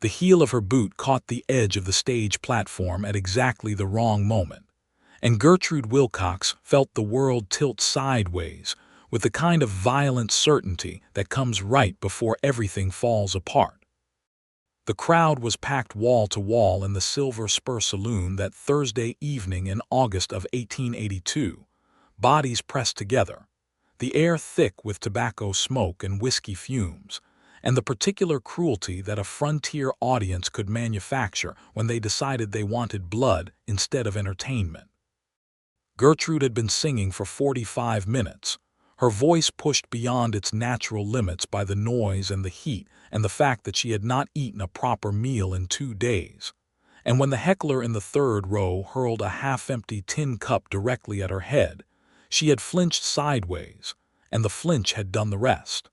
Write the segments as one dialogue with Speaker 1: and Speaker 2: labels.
Speaker 1: The heel of her boot caught the edge of the stage platform at exactly the wrong moment, and Gertrude Wilcox felt the world tilt sideways with the kind of violent certainty that comes right before everything falls apart. The crowd was packed wall to wall in the Silver Spur Saloon that Thursday evening in August of 1882, bodies pressed together, the air thick with tobacco smoke and whiskey fumes, and the particular cruelty that a frontier audience could manufacture when they decided they wanted blood instead of entertainment. Gertrude had been singing for 45 minutes, her voice pushed beyond its natural limits by the noise and the heat and the fact that she had not eaten a proper meal in 2 days. And when the heckler in the third row hurled a half-empty tin cup directly at her head, she had flinched sideways, and the flinch had done the rest.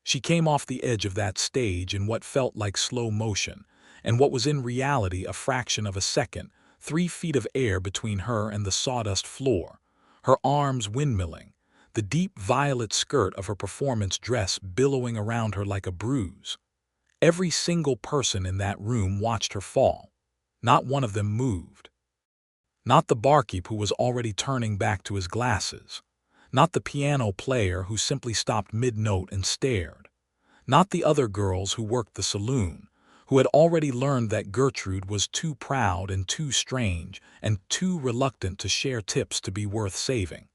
Speaker 1: She came off the edge of that stage in what felt like slow motion, and what was in reality a fraction of a second, 3 feet of air between her and the sawdust floor, her arms windmilling, the deep violet skirt of her performance dress billowing around her like a bruise. Every single person in that room watched her fall. Not one of them moved. Not the barkeep who was already turning back to his glasses. Not the piano player who simply stopped mid-note and stared. Not the other girls who worked the saloon, who had already learned that Gertrude was too proud and too strange and too reluctant to share tips to be worth saving.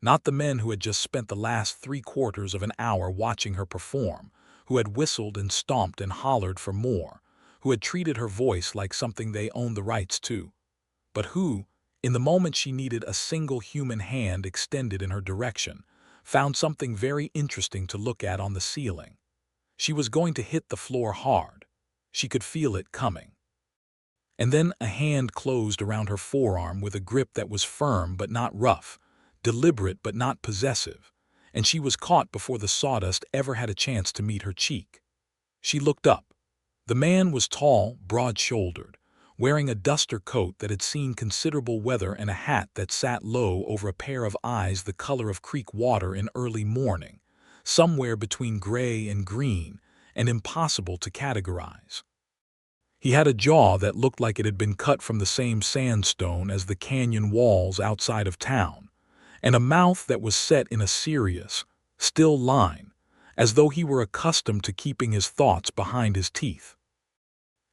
Speaker 1: Not the men who had just spent the last 3/4 of an hour watching her perform, who had whistled and stomped and hollered for more, who had treated her voice like something they owned the rights to, but who, in the moment she needed a single human hand extended in her direction, found something very interesting to look at on the ceiling. She was going to hit the floor hard. She could feel it coming. And then a hand closed around her forearm with a grip that was firm but not rough, deliberate but not possessive, and she was caught before the sawdust ever had a chance to meet her cheek. She looked up. The man was tall, broad-shouldered, wearing a duster coat that had seen considerable weather and a hat that sat low over a pair of eyes the color of creek water in early morning, somewhere between gray and green, and impossible to categorize. He had a jaw that looked like it had been cut from the same sandstone as the canyon walls outside of town, and a mouth that was set in a serious, still line, as though he were accustomed to keeping his thoughts behind his teeth.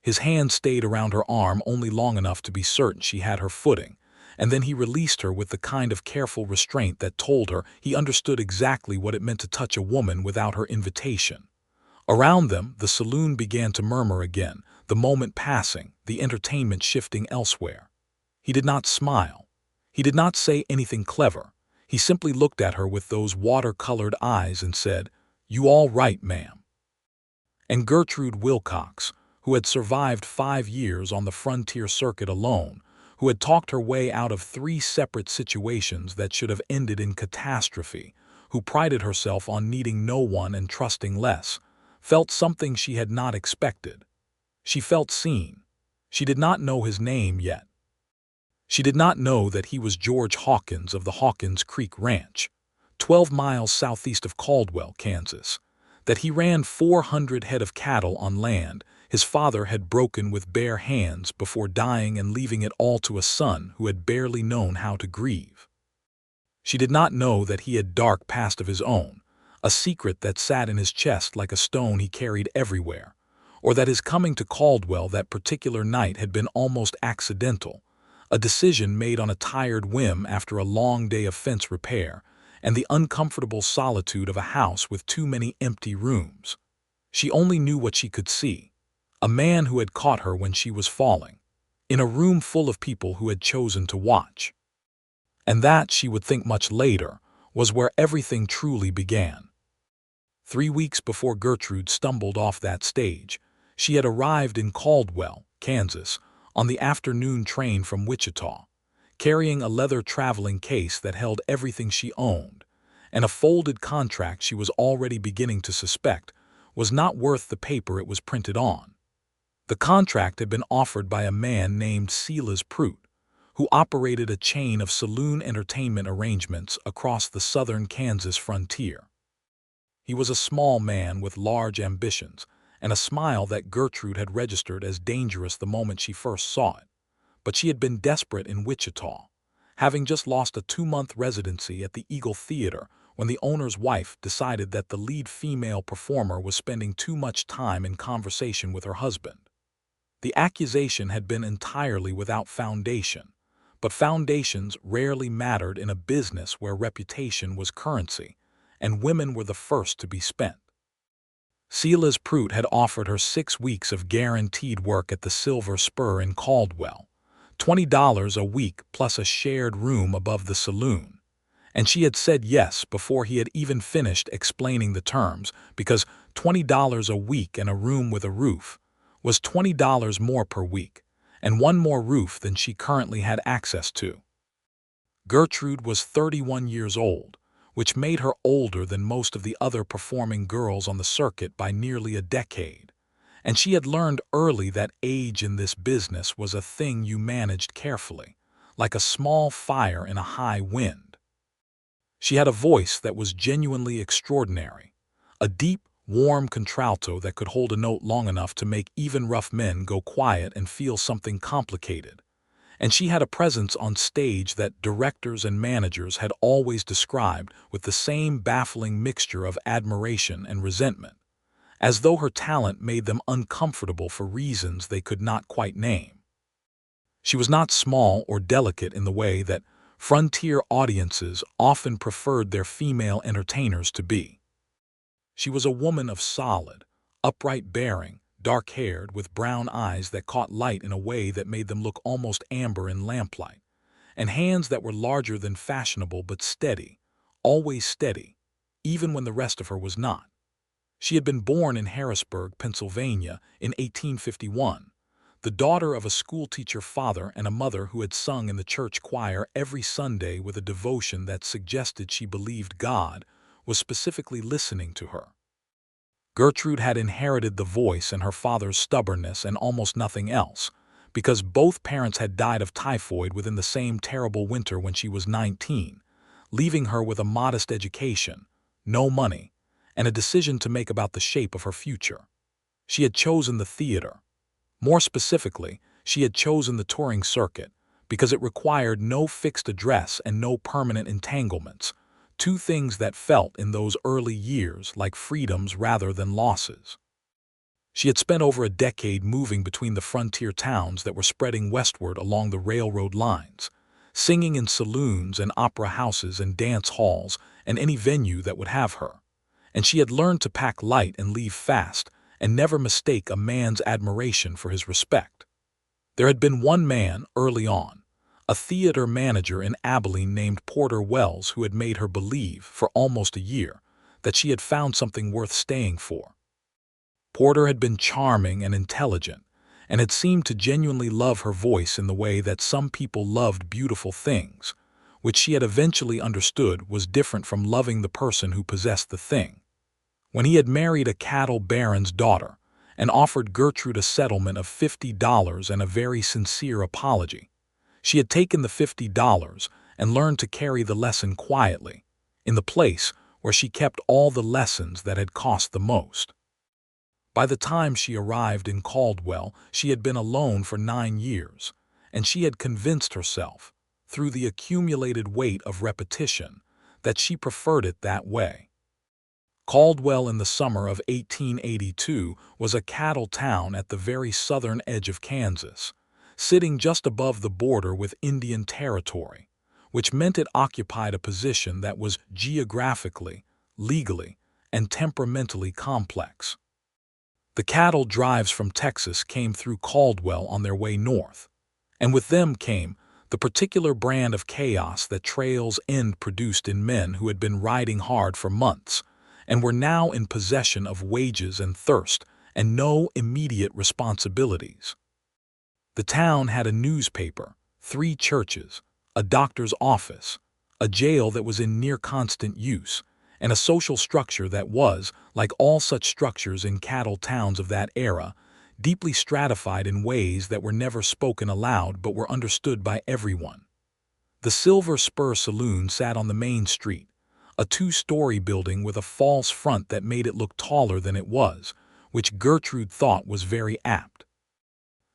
Speaker 1: His hand stayed around her arm only long enough to be certain she had her footing, and then he released her with the kind of careful restraint that told her he understood exactly what it meant to touch a woman without her invitation. Around them, the saloon began to murmur again, the moment passing, the entertainment shifting elsewhere. He did not smile. He did not say anything clever. He simply looked at her with those water-colored eyes and said, "You all right, ma'am?" And Gertrude Wilcox, who had survived 5 years on the frontier circuit alone, who had talked her way out of 3 separate situations that should have ended in catastrophe, who prided herself on needing no one and trusting less, felt something she had not expected. She felt seen. She did not know his name yet. She did not know that he was George Hawkins of the Hawkins Creek Ranch, 12 miles southeast of Caldwell, Kansas, that he ran 400 head of cattle on land his father had broken with bare hands before dying and leaving it all to a son who had barely known how to grieve. She did not know that he had dark past of his own, a secret that sat in his chest like a stone he carried everywhere, or that his coming to Caldwell that particular night had been almost accidental, a decision made on a tired whim after a long day of fence repair, and the uncomfortable solitude of a house with too many empty rooms. She only knew what she could see. A man who had caught her when she was falling, in a room full of people who had chosen to watch. And that, she would think much later, was where everything truly began. 3 weeks before Gertrude stumbled off that stage, she had arrived in Caldwell, Kansas, on the afternoon train from Wichita, carrying a leather traveling case that held everything she owned, and a folded contract she was already beginning to suspect was not worth the paper it was printed on. The contract had been offered by a man named Silas Prout, who operated a chain of saloon entertainment arrangements across the southern Kansas frontier. He was a small man with large ambitions, and a smile that Gertrude had registered as dangerous the moment she first saw it. But she had been desperate in Wichita, having just lost a 2-month residency at the Eagle Theater when the owner's wife decided that the lead female performer was spending too much time in conversation with her husband. The accusation had been entirely without foundation, but foundations rarely mattered in a business where reputation was currency, and women were the first to be spent. Silas Pruitt had offered her 6 weeks of guaranteed work at the Silver Spur in Caldwell, $20 a week plus a shared room above the saloon, and she had said yes before he had even finished explaining the terms, because $20 a week and a room with a roof was $20 more per week, and one more roof than she currently had access to. Gertrude was 31 years old, which made her older than most of the other performing girls on the circuit by nearly a decade, and she had learned early that age in this business was a thing you managed carefully, like a small fire in a high wind. She had a voice that was genuinely extraordinary, a deep, warm contralto that could hold a note long enough to make even rough men go quiet and feel something complicated. And she had a presence on stage that directors and managers had always described with the same baffling mixture of admiration and resentment, as though her talent made them uncomfortable for reasons they could not quite name. She was not small or delicate in the way that frontier audiences often preferred their female entertainers to be. She was a woman of solid, upright bearing, dark-haired, with brown eyes that caught light in a way that made them look almost amber in lamplight, and hands that were larger than fashionable but steady, always steady, even when the rest of her was not. She had been born in Harrisburg, Pennsylvania, in 1851, the daughter of a schoolteacher father and a mother who had sung in the church choir every Sunday with a devotion that suggested she believed God was specifically listening to her. Gertrude had inherited the voice and her father's stubbornness and almost nothing else, because both parents had died of typhoid within the same terrible winter when she was 19, leaving her with a modest education, no money, and a decision to make about the shape of her future. She had chosen the theater. More specifically, she had chosen the touring circuit because it required no fixed address and no permanent entanglements, two things that felt in those early years like freedoms rather than losses. She had spent over a decade moving between the frontier towns that were spreading westward along the railroad lines, singing in saloons and opera houses and dance halls and any venue that would have her, and she had learned to pack light and leave fast and never mistake a man's admiration for his respect. There had been one man early on, a theater manager in Abilene named Porter Wells, who had made her believe, for almost a year, that she had found something worth staying for. Porter had been charming and intelligent, and had seemed to genuinely love her voice in the way that some people loved beautiful things, which she had eventually understood was different from loving the person who possessed the thing. When he had married a cattle baron's daughter and offered Gertrude a settlement of $50 and a very sincere apology, she had taken the $50 and learned to carry the lesson quietly, in the place where she kept all the lessons that had cost the most. By the time she arrived in Caldwell, she had been alone for 9 years, and she had convinced herself, through the accumulated weight of repetition, that she preferred it that way. Caldwell in the summer of 1882 was a cattle town at the very southern edge of Kansas, sitting just above the border with Indian Territory, which meant it occupied a position that was geographically, legally, and temperamentally complex. The cattle drives from Texas came through Caldwell on their way north, and with them came the particular brand of chaos that Trail's End produced in men who had been riding hard for months and were now in possession of wages and thirst and no immediate responsibilities. The town had a newspaper, 3 churches, a doctor's office, a jail that was in near constant use, and a social structure that was, like all such structures in cattle towns of that era, deeply stratified in ways that were never spoken aloud but were understood by everyone. The Silver Spur Saloon sat on the main street, a 2-story building with a false front that made it look taller than it was, which Gertrude thought was very apt.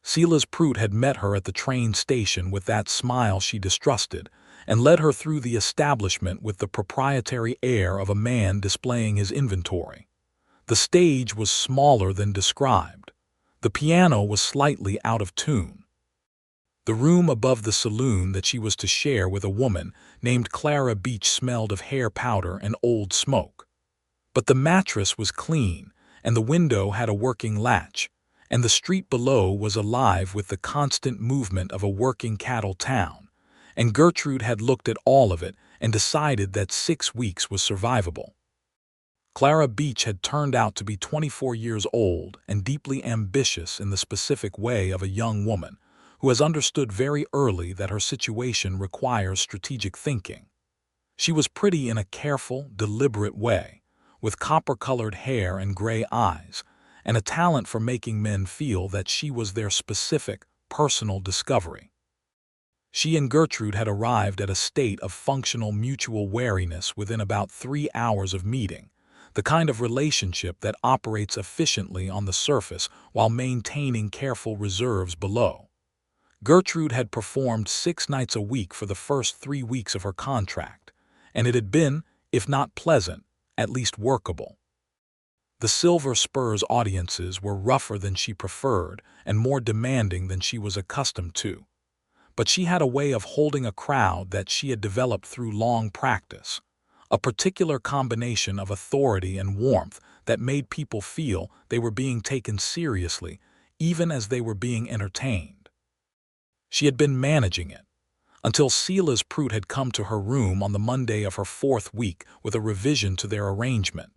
Speaker 1: Silas Prout had met her at the train station with that smile she distrusted, and led her through the establishment with the proprietary air of a man displaying his inventory. The stage was smaller than described. The piano was slightly out of tune. The room above the saloon that she was to share with a woman named Clara Beach smelled of hair powder and old smoke. But the mattress was clean, and the window had a working latch, and the street below was alive with the constant movement of a working cattle town, and Gertrude had looked at all of it and decided that 6 weeks was survivable. Clara Beach had turned out to be 24 years old and deeply ambitious in the specific way of a young woman who has understood very early that her situation requires strategic thinking. She was pretty in a careful, deliberate way, with copper-colored hair and gray eyes, and a talent for making men feel that she was their specific, personal discovery. She and Gertrude had arrived at a state of functional mutual wariness within about 3 hours of meeting, the kind of relationship that operates efficiently on the surface while maintaining careful reserves below. Gertrude had performed 6 nights a week for the first 3 weeks of her contract, and it had been, if not pleasant, at least workable. The Silver Spurs audiences were rougher than she preferred and more demanding than she was accustomed to, but she had a way of holding a crowd that she had developed through long practice, a particular combination of authority and warmth that made people feel they were being taken seriously even as they were being entertained. She had been managing it, until Silas Prout had come to her room on the Monday of her 4th week with a revision to their arrangement,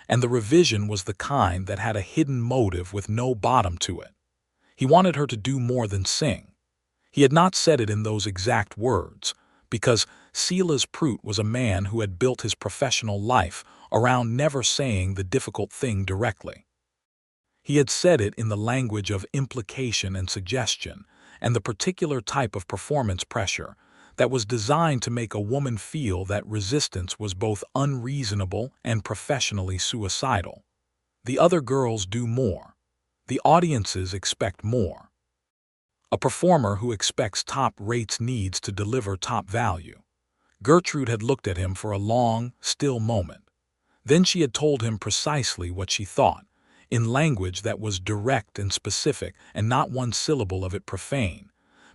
Speaker 1: and the revision was the kind that had a hidden motive with no bottom to it. He wanted her to do more than sing. He had not said it in those exact words, because Silas Prout was a man who had built his professional life around never saying the difficult thing directly. He had said it in the language of implication and suggestion, and the particular type of performance pressure that was designed to make a woman feel that resistance was both unreasonable and professionally suicidal. The other girls do more. The audiences expect more. A performer who expects top rates needs to deliver top value. Gertrude had looked at him for a long, still moment. Then she had told him precisely what she thought, in language that was direct and specific and not one syllable of it profane,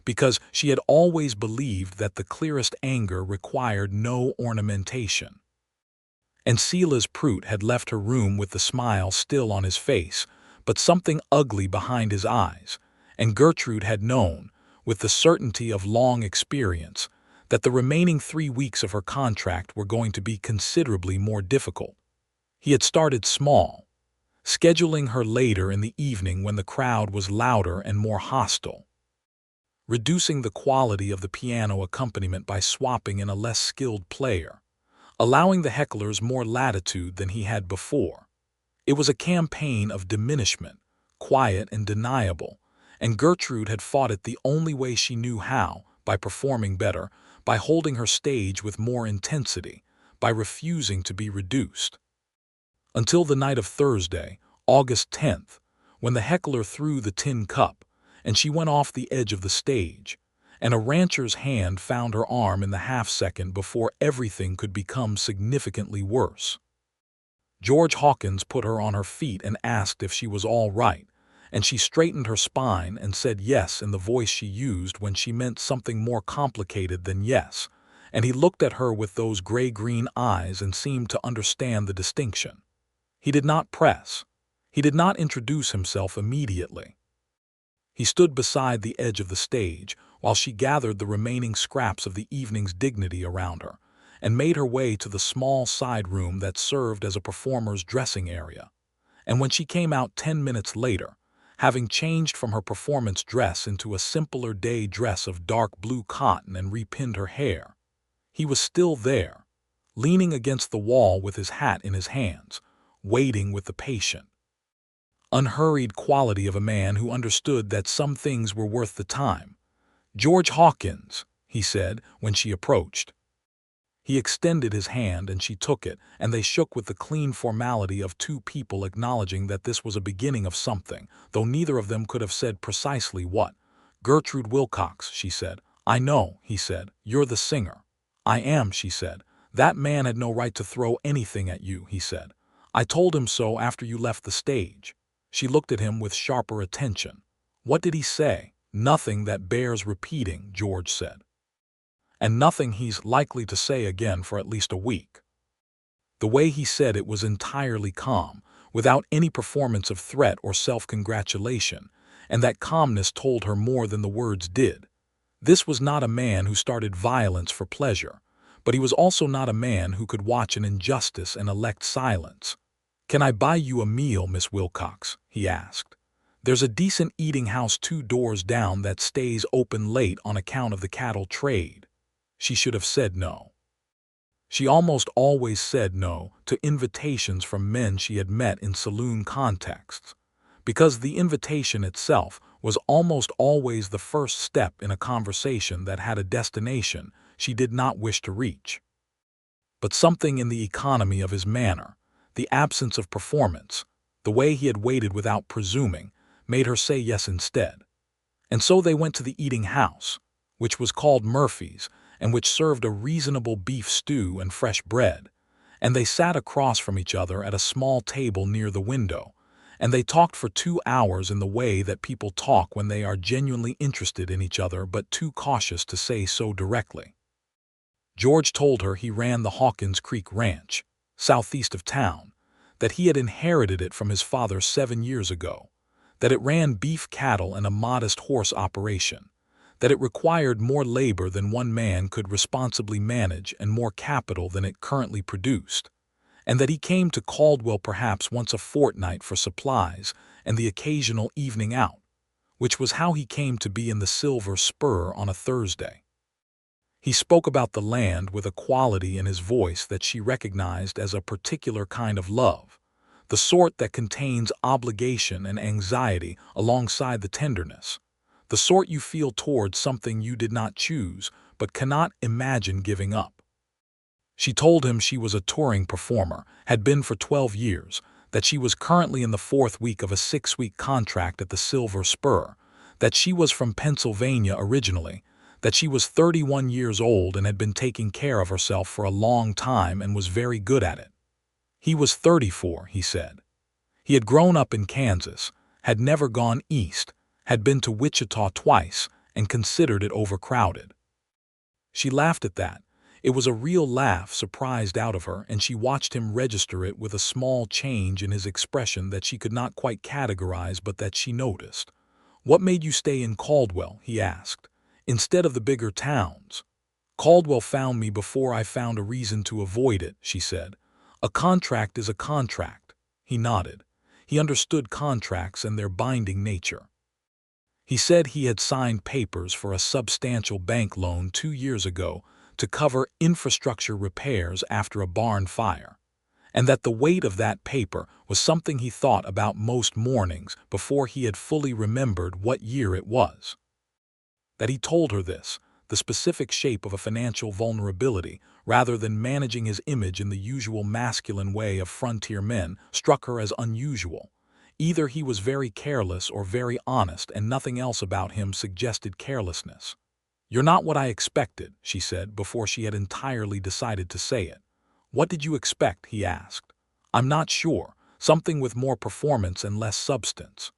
Speaker 1: because she had always believed that the clearest anger required no ornamentation. And Silas Prout had left her room with the smile still on his face, but something ugly behind his eyes, and Gertrude had known, with the certainty of long experience, that the remaining 3 weeks of her contract were going to be considerably more difficult. He had started small, scheduling her later in the evening when the crowd was louder and more hostile, reducing the quality of the piano accompaniment by swapping in a less skilled player, allowing the hecklers more latitude than he had before. It was a campaign of diminishment, quiet and deniable, and Gertrude had fought it the only way she knew how, by performing better, by holding her stage with more intensity, by refusing to be reduced. Until the night of Thursday, August 10th, when the heckler threw the tin cup, and she went off the edge of the stage, and a rancher's hand found her arm in the half-second before everything could become significantly worse. George Hawkins put her on her feet and asked if she was all right, and she straightened her spine and said yes in the voice she used when she meant something more complicated than yes, and he looked at her with those gray-green eyes and seemed to understand the distinction. He did not press. He did not introduce himself immediately. He stood beside the edge of the stage while she gathered the remaining scraps of the evening's dignity around her and made her way to the small side room that served as a performer's dressing area. And when she came out 10 minutes later, having changed from her performance dress into a simpler day dress of dark blue cotton and repinned her hair, he was still there, leaning against the wall with his hat in his hands, waiting with the patient, unhurried quality of a man who understood that some things were worth the time. "George Hawkins," he said when she approached. He extended his hand and she took it, and they shook with the clean formality of two people acknowledging that this was a beginning of something, though neither of them could have said precisely what. "Gertrude Wilcox," she said. "I know," he said. "You're the singer." "I am," she said. "That man had no right to throw anything at you," he said. "I told him so after you left the stage." She looked at him with sharper attention. "What did he say?" "Nothing that bears repeating," George said. "And nothing he's likely to say again for at least a week." The way he said it was entirely calm, without any performance of threat or self-congratulation, and that calmness told her more than the words did. This was not a man who started violence for pleasure, but he was also not a man who could watch an injustice and elect silence. "Can I buy you a meal, Miss Wilcox?" he asked. "There's a decent eating house 2 doors down that stays open late on account of the cattle trade." She should have said no. She almost always said no to invitations from men she had met in saloon contexts, because the invitation itself was almost always the first step in a conversation that had a destination she did not wish to reach. But something in the economy of his manner, the absence of performance, the way he had waited without presuming, made her say yes instead. And so they went to the eating house, which was called Murphy's, and which served a reasonable beef stew and fresh bread, and they sat across from each other at a small table near the window, and they talked for 2 hours in the way that people talk when they are genuinely interested in each other but too cautious to say so directly. George told her he ran the Hawkins Creek Ranch, southeast of town, that he had inherited it from his father 7 years ago, that it ran beef cattle and a modest horse operation, that it required more labor than one man could responsibly manage and more capital than it currently produced, and that he came to Caldwell perhaps once a fortnight for supplies and the occasional evening out, which was how he came to be in the Silver Spur on a Thursday. He spoke about the land with a quality in his voice that she recognized as a particular kind of love, the sort that contains obligation and anxiety alongside the tenderness, the sort you feel towards something you did not choose but cannot imagine giving up. She told him she was a touring performer, had been for 12 years, that she was currently in the 4th week of a 6-week contract at the Silver Spur, that she was from Pennsylvania originally, that she was 31 years old and had been taking care of herself for a long time and was very good at it. He was 34, he said. He had grown up in Kansas, had never gone east, had been to Wichita twice, and considered it overcrowded. She laughed at that. It was a real laugh surprised out of her, and she watched him register it with a small change in his expression that she could not quite categorize but that she noticed. "What made you stay in Caldwell?" he asked, "instead of the bigger towns?" "Caldwell found me before I found a reason to avoid it," she said. "A contract is a contract." He nodded. He understood contracts and their binding nature. He said he had signed papers for a substantial bank loan 2 years ago to cover infrastructure repairs after a barn fire, and that the weight of that paper was something he thought about most mornings before he had fully remembered what year it was. That he told her this, the specific shape of a financial vulnerability, rather than managing his image in the usual masculine way of frontier men, struck her as unusual. Either he was very careless or very honest, and nothing else about him suggested carelessness. "You're not what I expected," she said before she had entirely decided to say it. "What did you expect?" he asked. "I'm not sure. Something with more performance and less substance."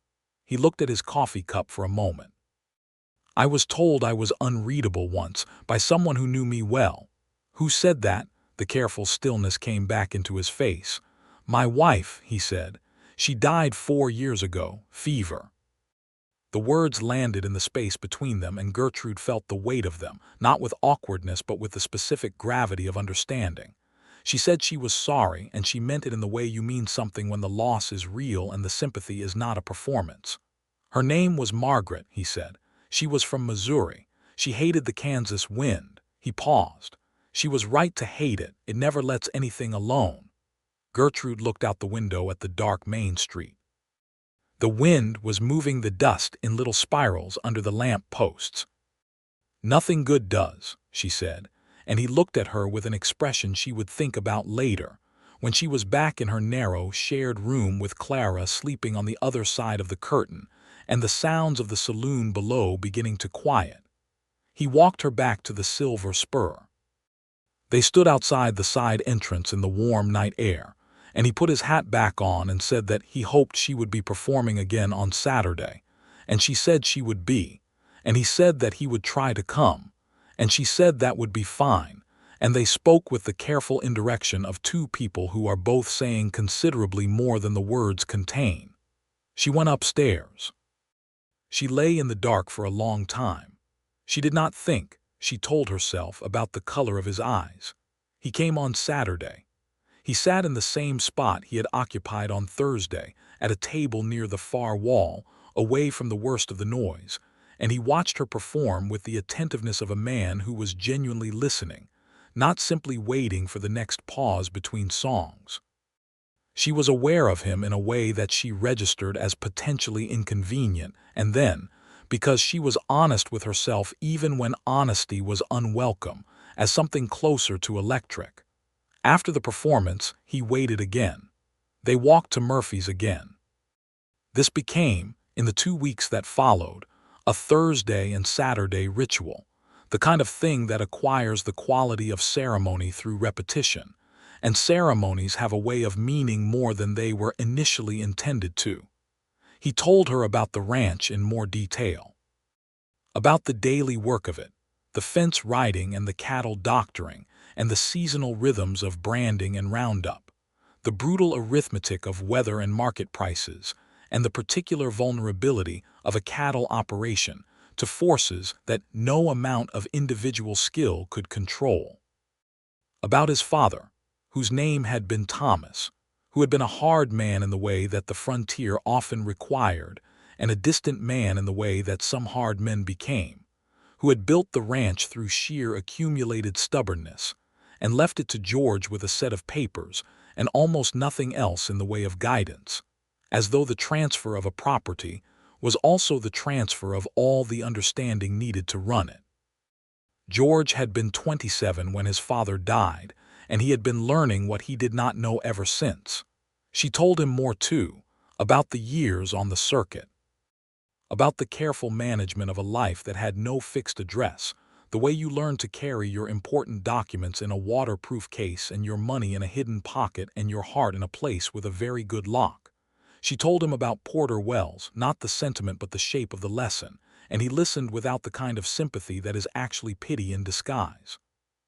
Speaker 1: He looked at his coffee cup for a moment. "I was told I was unreadable once by someone who knew me well." "Who said that?" The careful stillness came back into his face. "My wife," he said. "She died 4 years ago, fever." The words landed in the space between them, and Gertrude felt the weight of them, not with awkwardness but with the specific gravity of understanding. She said she was sorry, and she meant it in the way you mean something when the loss is real and the sympathy is not a performance. "Her name was Margaret," he said. "She was from Missouri. She hated the Kansas wind." He paused. "She was right to hate it. It never lets anything alone." Gertrude looked out the window at the dark Main Street. The wind was moving the dust in little spirals under the lamp posts. "Nothing good does," she said, and he looked at her with an expression she would think about later, when she was back in her narrow, shared room with Clara sleeping on the other side of the curtain, and the sounds of the saloon below beginning to quiet. He walked her back to the Silver Spur. They stood outside the side entrance in the warm night air, and he put his hat back on and said that he hoped she would be performing again on Saturday, and she said she would be, and he said that he would try to come, and she said that would be fine, and they spoke with the careful indirection of two people who are both saying considerably more than the words contain. She went upstairs. She lay in the dark for a long time. She did not think, she told herself, about the color of his eyes. He came on Saturday. He sat in the same spot he had occupied on Thursday, at a table near the far wall, away from the worst of the noise, and he watched her perform with the attentiveness of a man who was genuinely listening, not simply waiting for the next pause between songs. She was aware of him in a way that she registered as potentially inconvenient, and then, because she was honest with herself even when honesty was unwelcome, as something closer to electric. After the performance, he waited again. They walked to Murphy's again. This became, in the 2 weeks that followed, a Thursday and Saturday ritual, the kind of thing that acquires the quality of ceremony through repetition, and ceremonies have a way of meaning more than they were initially intended to. He told her about the ranch in more detail, about the daily work of it, the fence riding and the cattle doctoring, and the seasonal rhythms of branding and roundup, the brutal arithmetic of weather and market prices, and the particular vulnerability of a cattle operation to forces that no amount of individual skill could control. About his father, whose name had been Thomas, who had been a hard man in the way that the frontier often required, and a distant man in the way that some hard men became, who had built the ranch through sheer accumulated stubbornness, and left it to George with a set of papers and almost nothing else in the way of guidance, as though the transfer of a property was also the transfer of all the understanding needed to run it. George had been 27 when his father died, and he had been learning what he did not know ever since. She told him more, too, about the years on the circuit, about the careful management of a life that had no fixed address, the way you learn to carry your important documents in a waterproof case and your money in a hidden pocket and your heart in a place with a very good lock. She told him about Porter Wells, not the sentiment but the shape of the lesson, and he listened without the kind of sympathy that is actually pity in disguise.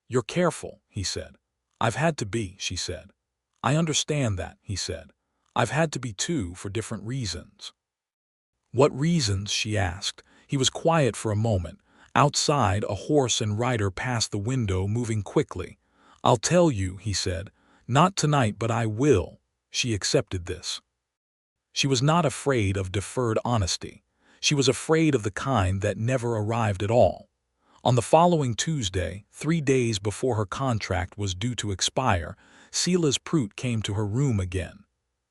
Speaker 1: "You're careful," he said. "I've had to be," she said. "I understand that," he said. "I've had to be too, for different reasons." "What reasons?" she asked. He was quiet for a moment. Outside, a horse and rider passed the window, moving quickly. "I'll tell you," he said. "Not tonight, but I will." She accepted this. She was not afraid of deferred honesty. She was afraid of the kind that never arrived at all. On the following Tuesday, 3 days before her contract was due to expire, Silas Prout came to her room again.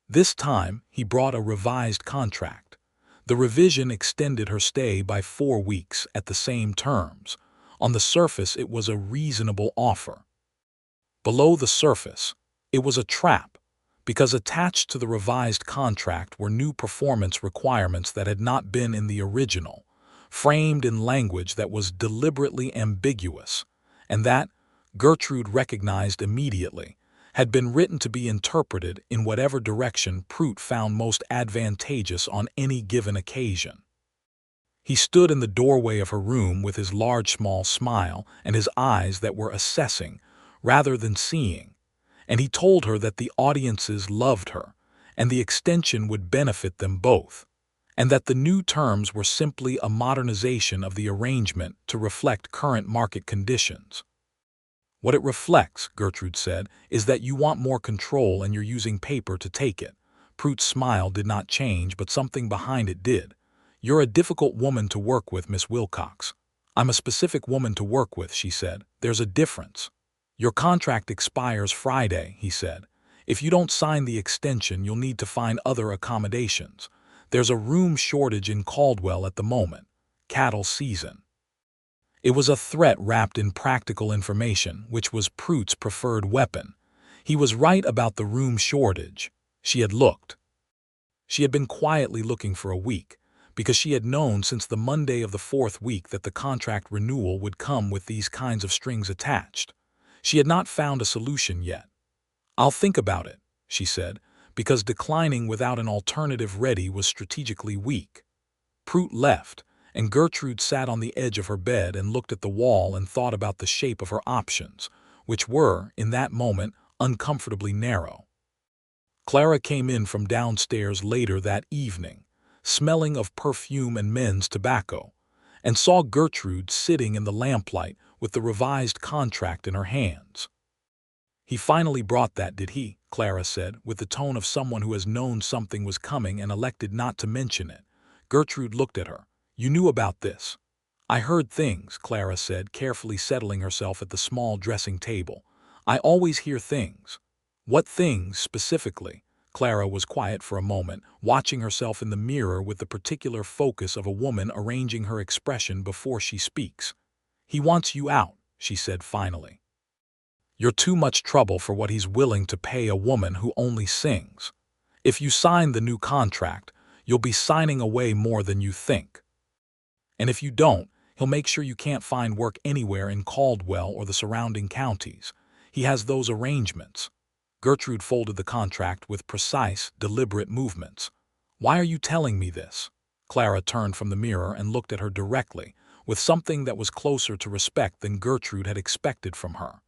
Speaker 1: This time, he brought a revised contract. The revision extended her stay by 4 weeks at the same terms. On the surface, it was a reasonable offer. Below the surface, it was a trap, because attached to the revised contract were new performance requirements that had not been in the original, framed in language that was deliberately ambiguous, and that, Gertrude recognized immediately, had been written to be interpreted in whatever direction Prout found most advantageous on any given occasion. He stood in the doorway of her room with his large small smile and his eyes that were assessing, rather than seeing, and he told her that the audiences loved her, and the extension would benefit them both, and that the new terms were simply a modernization of the arrangement to reflect current market conditions. "What it reflects," Gertrude said, "is that you want more control and you're using paper to take it." Prout's smile did not change, but something behind it did. "You're a difficult woman to work with, Miss Wilcox." "I'm a specific woman to work with," she said. "There's a difference." "Your contract expires Friday," he said. "If you don't sign the extension, you'll need to find other accommodations. There's a room shortage in Caldwell at the moment. Cattle season." It was a threat wrapped in practical information, which was Prute's preferred weapon. He was right about the room shortage. She had looked. She had been quietly looking for a week, because she had known since the Monday of the fourth week that the contract renewal would come with these kinds of strings attached. She had not found a solution yet. "I'll think about it," she said, because declining without an alternative ready was strategically weak. Prute left, and Gertrude sat on the edge of her bed and looked at the wall and thought about the shape of her options, which were, in that moment, uncomfortably narrow. Clara came in from downstairs later that evening, smelling of perfume and men's tobacco, and saw Gertrude sitting in the lamplight with the revised contract in her hands. "He finally brought that, did he?" Clara said, with the tone of someone who has known something was coming and elected not to mention it. Gertrude looked at her. "You knew about this?" "I heard things," Clara said, carefully settling herself at the small dressing table. "I always hear things." "What things, specifically?" Clara was quiet for a moment, watching herself in the mirror with the particular focus of a woman arranging her expression before she speaks. "He wants you out," she said finally. "You're too much trouble for what he's willing to pay a woman who only sings. If you sign the new contract, you'll be signing away more than you think. And if you don't, he'll make sure you can't find work anywhere in Caldwell or the surrounding counties. He has those arrangements." Gertrude folded the contract with precise, deliberate movements. "Why are you telling me this?" Clara turned from the mirror and looked at her directly, with something that was closer to respect than Gertrude had expected from her.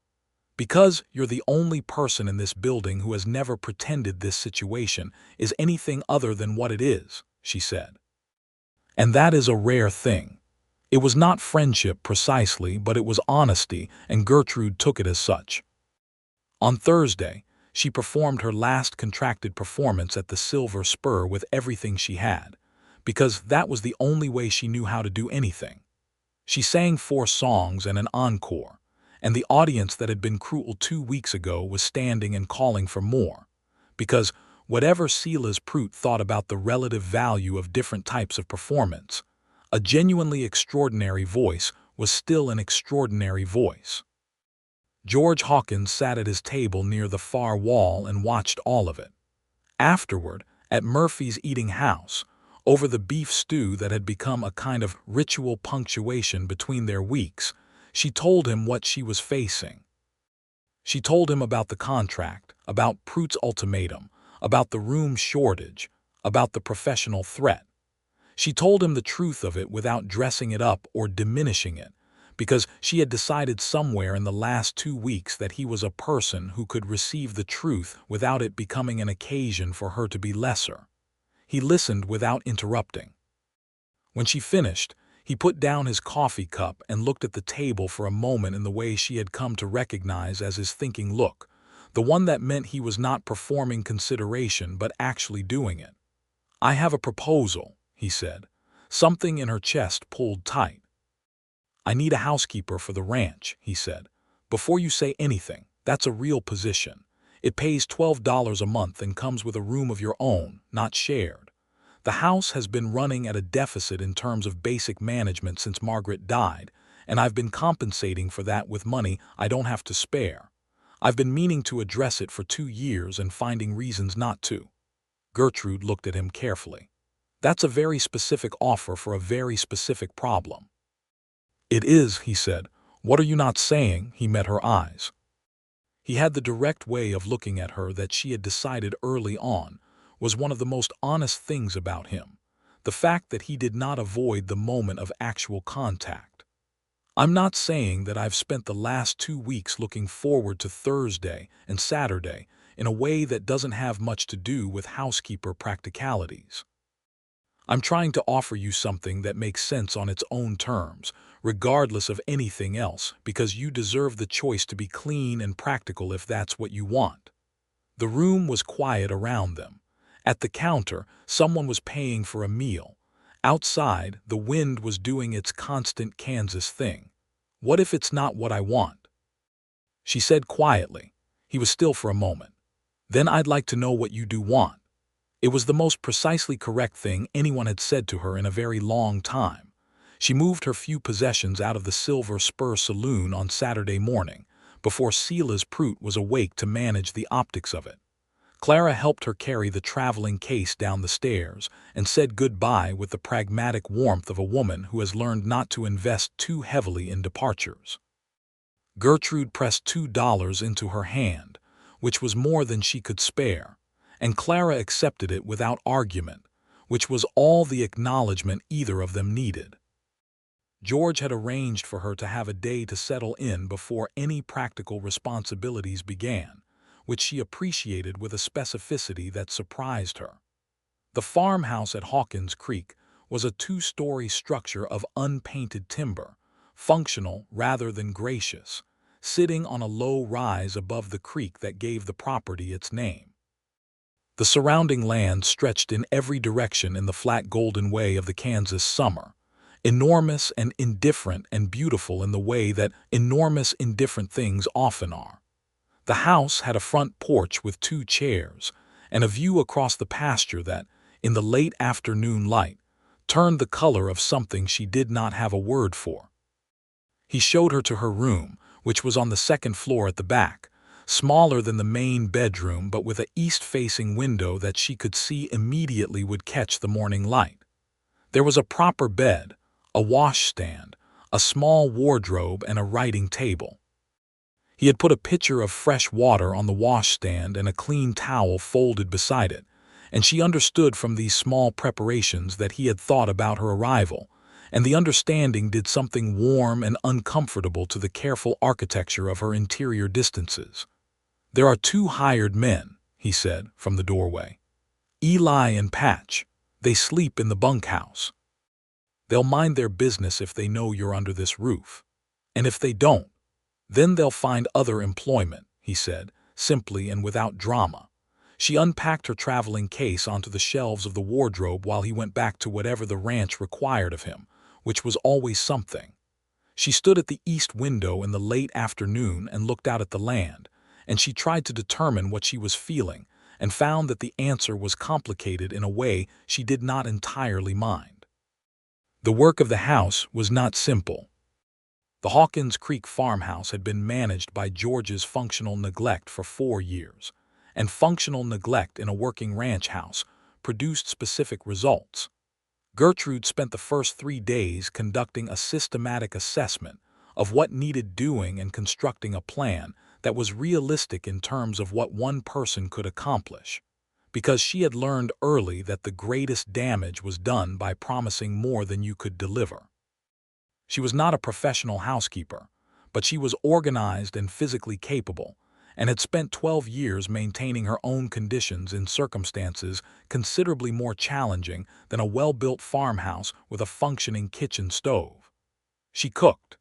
Speaker 1: "Because you're the only person in this building who has never pretended this situation is anything other than what it is," she said. "And that is a rare thing." It was not friendship precisely, but it was honesty, and Gertrude took it as such. On Thursday, she performed her last contracted performance at the Silver Spur with everything she had, because that was the only way she knew how to do anything. She sang 4 songs and an encore, and the audience that had been cruel 2 weeks ago was standing and calling for more, because whatever Silas Prute thought about the relative value of different types of performance, a genuinely extraordinary voice was still an extraordinary voice. George Hawkins sat at his table near the far wall and watched all of it. Afterward, at Murphy's eating house, over the beef stew that had become a kind of ritual punctuation between their weeks, she told him what she was facing. She told him about the contract, about Prute's ultimatum, about the room shortage, about the professional threat. She told him the truth of it without dressing it up or diminishing it, because she had decided somewhere in the last 2 weeks that he was a person who could receive the truth without it becoming an occasion for her to be lesser. He listened without interrupting. When she finished, he put down his coffee cup and looked at the table for a moment in the way she had come to recognize as his thinking look, the one that meant he was not performing consideration but actually doing it. "I have a proposal," he said. Something in her chest pulled tight. "I need a housekeeper for the ranch," he said. "Before you say anything, that's a real position. It pays $12 a month and comes with a room of your own, not shared. The house has been running at a deficit in terms of basic management since Margaret died, and I've been compensating for that with money I don't have to spare. I've been meaning to address it for 2 years and finding reasons not to." Gertrude looked at him carefully. "That's a very specific offer for a very specific problem." "It is," he said. "What are you not saying?" He met her eyes. He had the direct way of looking at her that she had decided early on was one of the most honest things about him, the fact that he did not avoid the moment of actual contact. "I'm not saying that I've spent the last 2 weeks looking forward to Thursday and Saturday in a way that doesn't have much to do with housekeeper practicalities. I'm trying to offer you something that makes sense on its own terms, regardless of anything else, because you deserve the choice to be clean and practical if that's what you want." The room was quiet around them. At the counter, someone was paying for a meal. Outside, the wind was doing its constant Kansas thing. "What if it's not what I want?" she said quietly. He was still for a moment. "Then I'd like to know what you do want." It was the most precisely correct thing anyone had said to her in a very long time. She moved her few possessions out of the Silver Spur Saloon on Saturday morning, before Sela's Prout was awake to manage the optics of it. Clara helped her carry the traveling case down the stairs and said goodbye with the pragmatic warmth of a woman who has learned not to invest too heavily in departures. Gertrude pressed $2 into her hand, which was more than she could spare, and Clara accepted it without argument, which was all the acknowledgement either of them needed. George had arranged for her to have a day to settle in before any practical responsibilities began, which she appreciated with a specificity that surprised her. The farmhouse at Hawkins Creek was a two-story structure of unpainted timber, functional rather than gracious, sitting on a low rise above the creek that gave the property its name. The surrounding land stretched in every direction in the flat golden way of the Kansas summer, enormous and indifferent and beautiful in the way that enormous indifferent things often are. The house had a front porch with 2 chairs and a view across the pasture that, in the late afternoon light, turned the color of something she did not have a word for. He showed her to her room, which was on the 2nd floor at the back, smaller than the main bedroom but with an east-facing window that she could see immediately would catch the morning light. There was a proper bed, a washstand, a small wardrobe, and a writing table. He had put a pitcher of fresh water on the washstand and a clean towel folded beside it, and she understood from these small preparations that he had thought about her arrival, and the understanding did something warm and uncomfortable to the careful architecture of her interior distances. "There are 2 hired men," he said from the doorway. "Eli and Patch. They sleep in the bunkhouse. They'll mind their business if they know you're under this roof. And if they don't, then they'll find other employment," he said, simply and without drama. She unpacked her traveling case onto the shelves of the wardrobe while he went back to whatever the ranch required of him, which was always something. She stood at the east window in the late afternoon and looked out at the land, and she tried to determine what she was feeling and found that the answer was complicated in a way she did not entirely mind. The work of the house was not simple. The Hawkins Creek farmhouse had been managed by George's functional neglect for 4 years, and functional neglect in a working ranch house produced specific results. Gertrude spent the first 3 days conducting a systematic assessment of what needed doing and constructing a plan that was realistic in terms of what one person could accomplish, because she had learned early that the greatest damage was done by promising more than you could deliver. She was not a professional housekeeper, but she was organized and physically capable, and had spent 12 years maintaining her own conditions in circumstances considerably more challenging than a well-built farmhouse with a functioning kitchen stove. She cooked.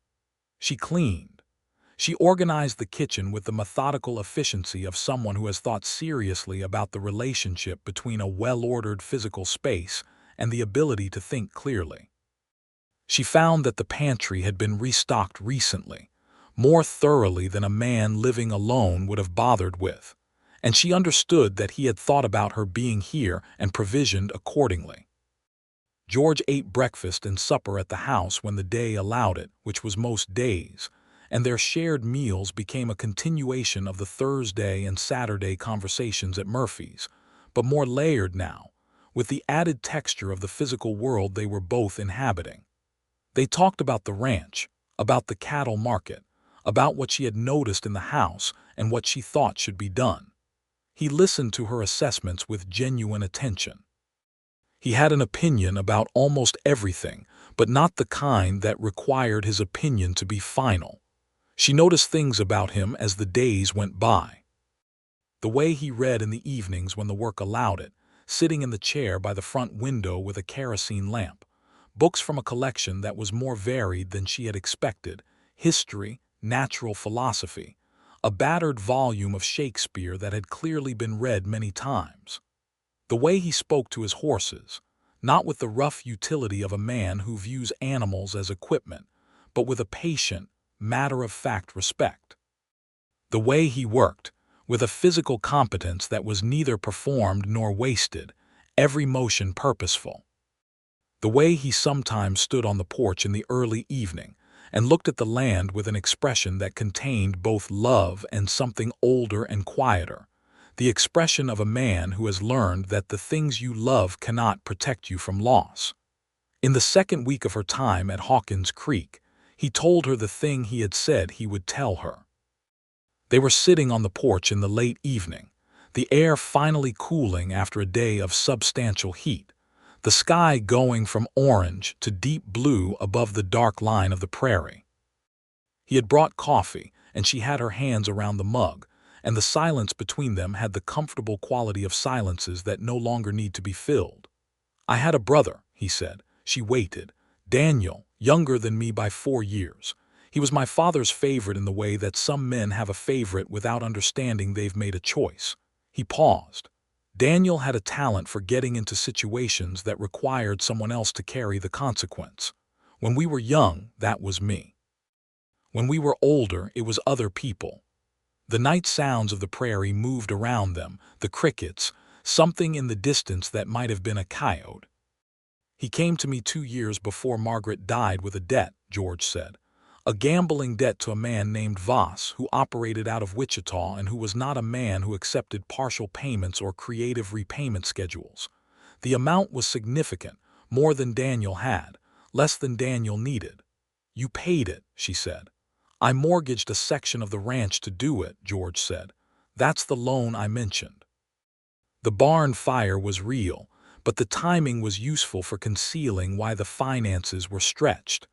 Speaker 1: She cleaned. She organized the kitchen with the methodical efficiency of someone who has thought seriously about the relationship between a well-ordered physical space and the ability to think clearly. She found that the pantry had been restocked recently, more thoroughly than a man living alone would have bothered with, and she understood that he had thought about her being here and provisioned accordingly. George ate breakfast and supper at the house when the day allowed it, which was most days, and their shared meals became a continuation of the Thursday and Saturday conversations at Murphy's, but more layered now, with the added texture of the physical world they were both inhabiting. They talked about the ranch, about the cattle market, about what she had noticed in the house and what she thought should be done. He listened to her assessments with genuine attention. He had an opinion about almost everything, but not the kind that required his opinion to be final. She noticed things about him as the days went by. The way he read in the evenings when the work allowed it, sitting in the chair by the front window with a kerosene lamp, books from a collection that was more varied than she had expected, history, natural philosophy, a battered volume of Shakespeare that had clearly been read many times. The way he spoke to his horses, not with the rough utility of a man who views animals as equipment, but with a patient, matter-of-fact respect. The way he worked, with a physical competence that was neither performed nor wasted, every motion purposeful. The way he sometimes stood on the porch in the early evening and looked at the land with an expression that contained both love and something older and quieter, the expression of a man who has learned that the things you love cannot protect you from loss. In the second week of her time at Hawkins Creek, he told her the thing he had said he would tell her. They were sitting on the porch in the late evening, the air finally cooling after a day of substantial heat, the sky going from orange to deep blue above the dark line of the prairie. He had brought coffee, and she had her hands around the mug, and the silence between them had the comfortable quality of silences that no longer need to be filled. "I had a brother," he said. She waited. "Daniel, younger than me by 4 years. He was my father's favorite in the way that some men have a favorite without understanding they've made a choice." He paused. Daniel had a talent for getting into situations that required someone else to carry the consequence. When we were young, that was me. When we were older, it was other people. The night sounds of the prairie moved around them, the crickets, something in the distance that might have been a coyote. "He came to me 2 years before Margaret died with a debt," George said. "A gambling debt to a man named Voss, who operated out of Wichita and who was not a man who accepted partial payments or creative repayment schedules. The amount was significant, more than Daniel had, less than Daniel needed." "You paid it," she said. "I mortgaged a section of the ranch to do it," George said. "That's the loan I mentioned." The barn fire was real, but the timing was useful for concealing why the finances were stretched.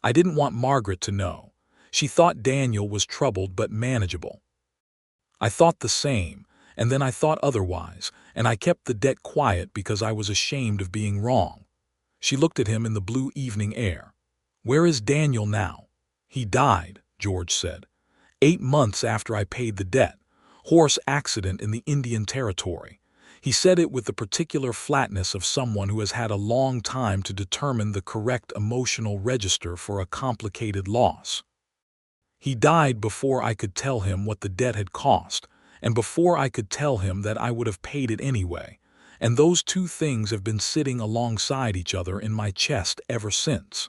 Speaker 1: "I didn't want Margaret to know. She thought Daniel was troubled but manageable. I thought the same, and then I thought otherwise, and I kept the debt quiet because I was ashamed of being wrong." She looked at him in the blue evening air. "Where is Daniel now?" "He died," George said. 8 months after I paid the debt. Horse accident in the Indian Territory." He said it with the particular flatness of someone who has had a long time to determine the correct emotional register for a complicated loss. "He died before I could tell him what the debt had cost, and before I could tell him that I would have paid it anyway, and those two things have been sitting alongside each other in my chest ever since."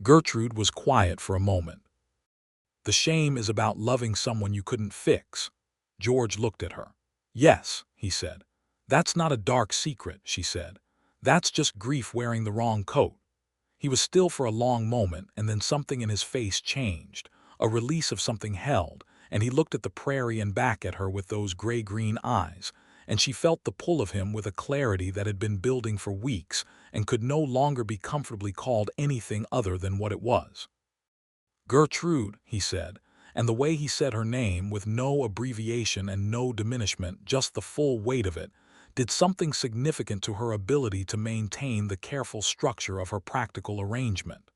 Speaker 1: Gertrude was quiet for a moment. "The shame is about loving someone you couldn't fix." George looked at her. "Yes," he said. "That's not a dark secret," she said. "That's just grief wearing the wrong coat." He was still for a long moment, and then something in his face changed, a release of something held, and he looked at the prairie and back at her with those gray-green eyes, and she felt the pull of him with a clarity that had been building for weeks and could no longer be comfortably called anything other than what it was. "Gertrude," he said, and the way he said her name, with no abbreviation and no diminishment, just the full weight of it, did something significant to her ability to maintain the careful structure of her practical arrangement.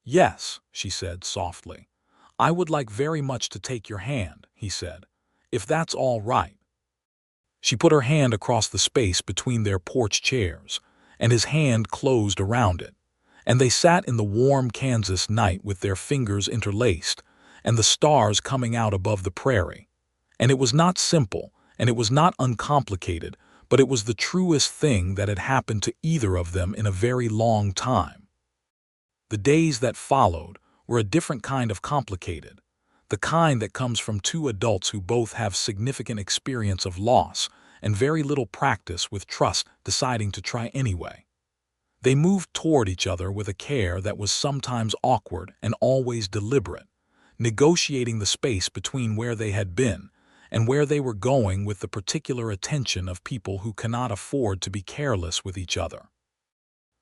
Speaker 1: "Yes," she said softly. "I would like very much to take your hand," he said, "if that's all right." She put her hand across the space between their porch chairs, and his hand closed around it, and they sat in the warm Kansas night with their fingers interlaced, and the stars coming out above the prairie. And it was not simple, and it was not uncomplicated, but it was the truest thing that had happened to either of them in a very long time. The days that followed were a different kind of complicated, the kind that comes from two adults who both have significant experience of loss and very little practice with trust deciding to try anyway. They moved toward each other with a care that was sometimes awkward and always deliberate, negotiating the space between where they had been and where they were going with the particular attention of people who cannot afford to be careless with each other.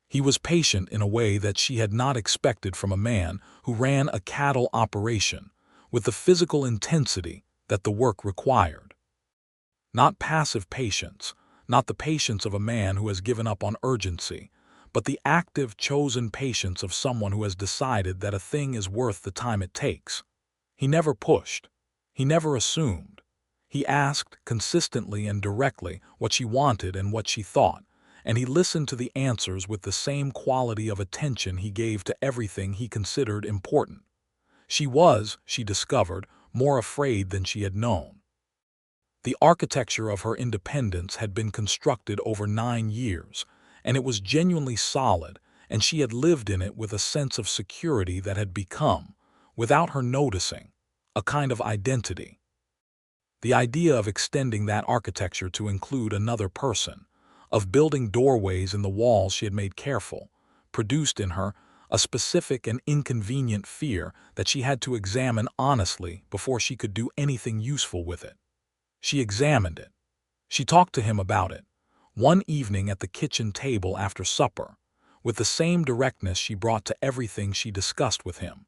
Speaker 1: He was patient in a way that she had not expected from a man who ran a cattle operation, with the physical intensity that the work required. Not passive patience, not the patience of a man who has given up on urgency, but the active, chosen patience of someone who has decided that a thing is worth the time it takes. He never pushed. He never assumed. He asked, consistently and directly, what she wanted and what she thought, and he listened to the answers with the same quality of attention he gave to everything he considered important. She was, she discovered, more afraid than she had known. The architecture of her independence had been constructed over 9 years, and it was genuinely solid, and she had lived in it with a sense of security that had become, without her noticing, a kind of identity. The idea of extending that architecture to include another person, of building doorways in the walls she had made careful, produced in her a specific and inconvenient fear that she had to examine honestly before she could do anything useful with it. She examined it. She talked to him about it, one evening at the kitchen table after supper, with the same directness she brought to everything she discussed with him,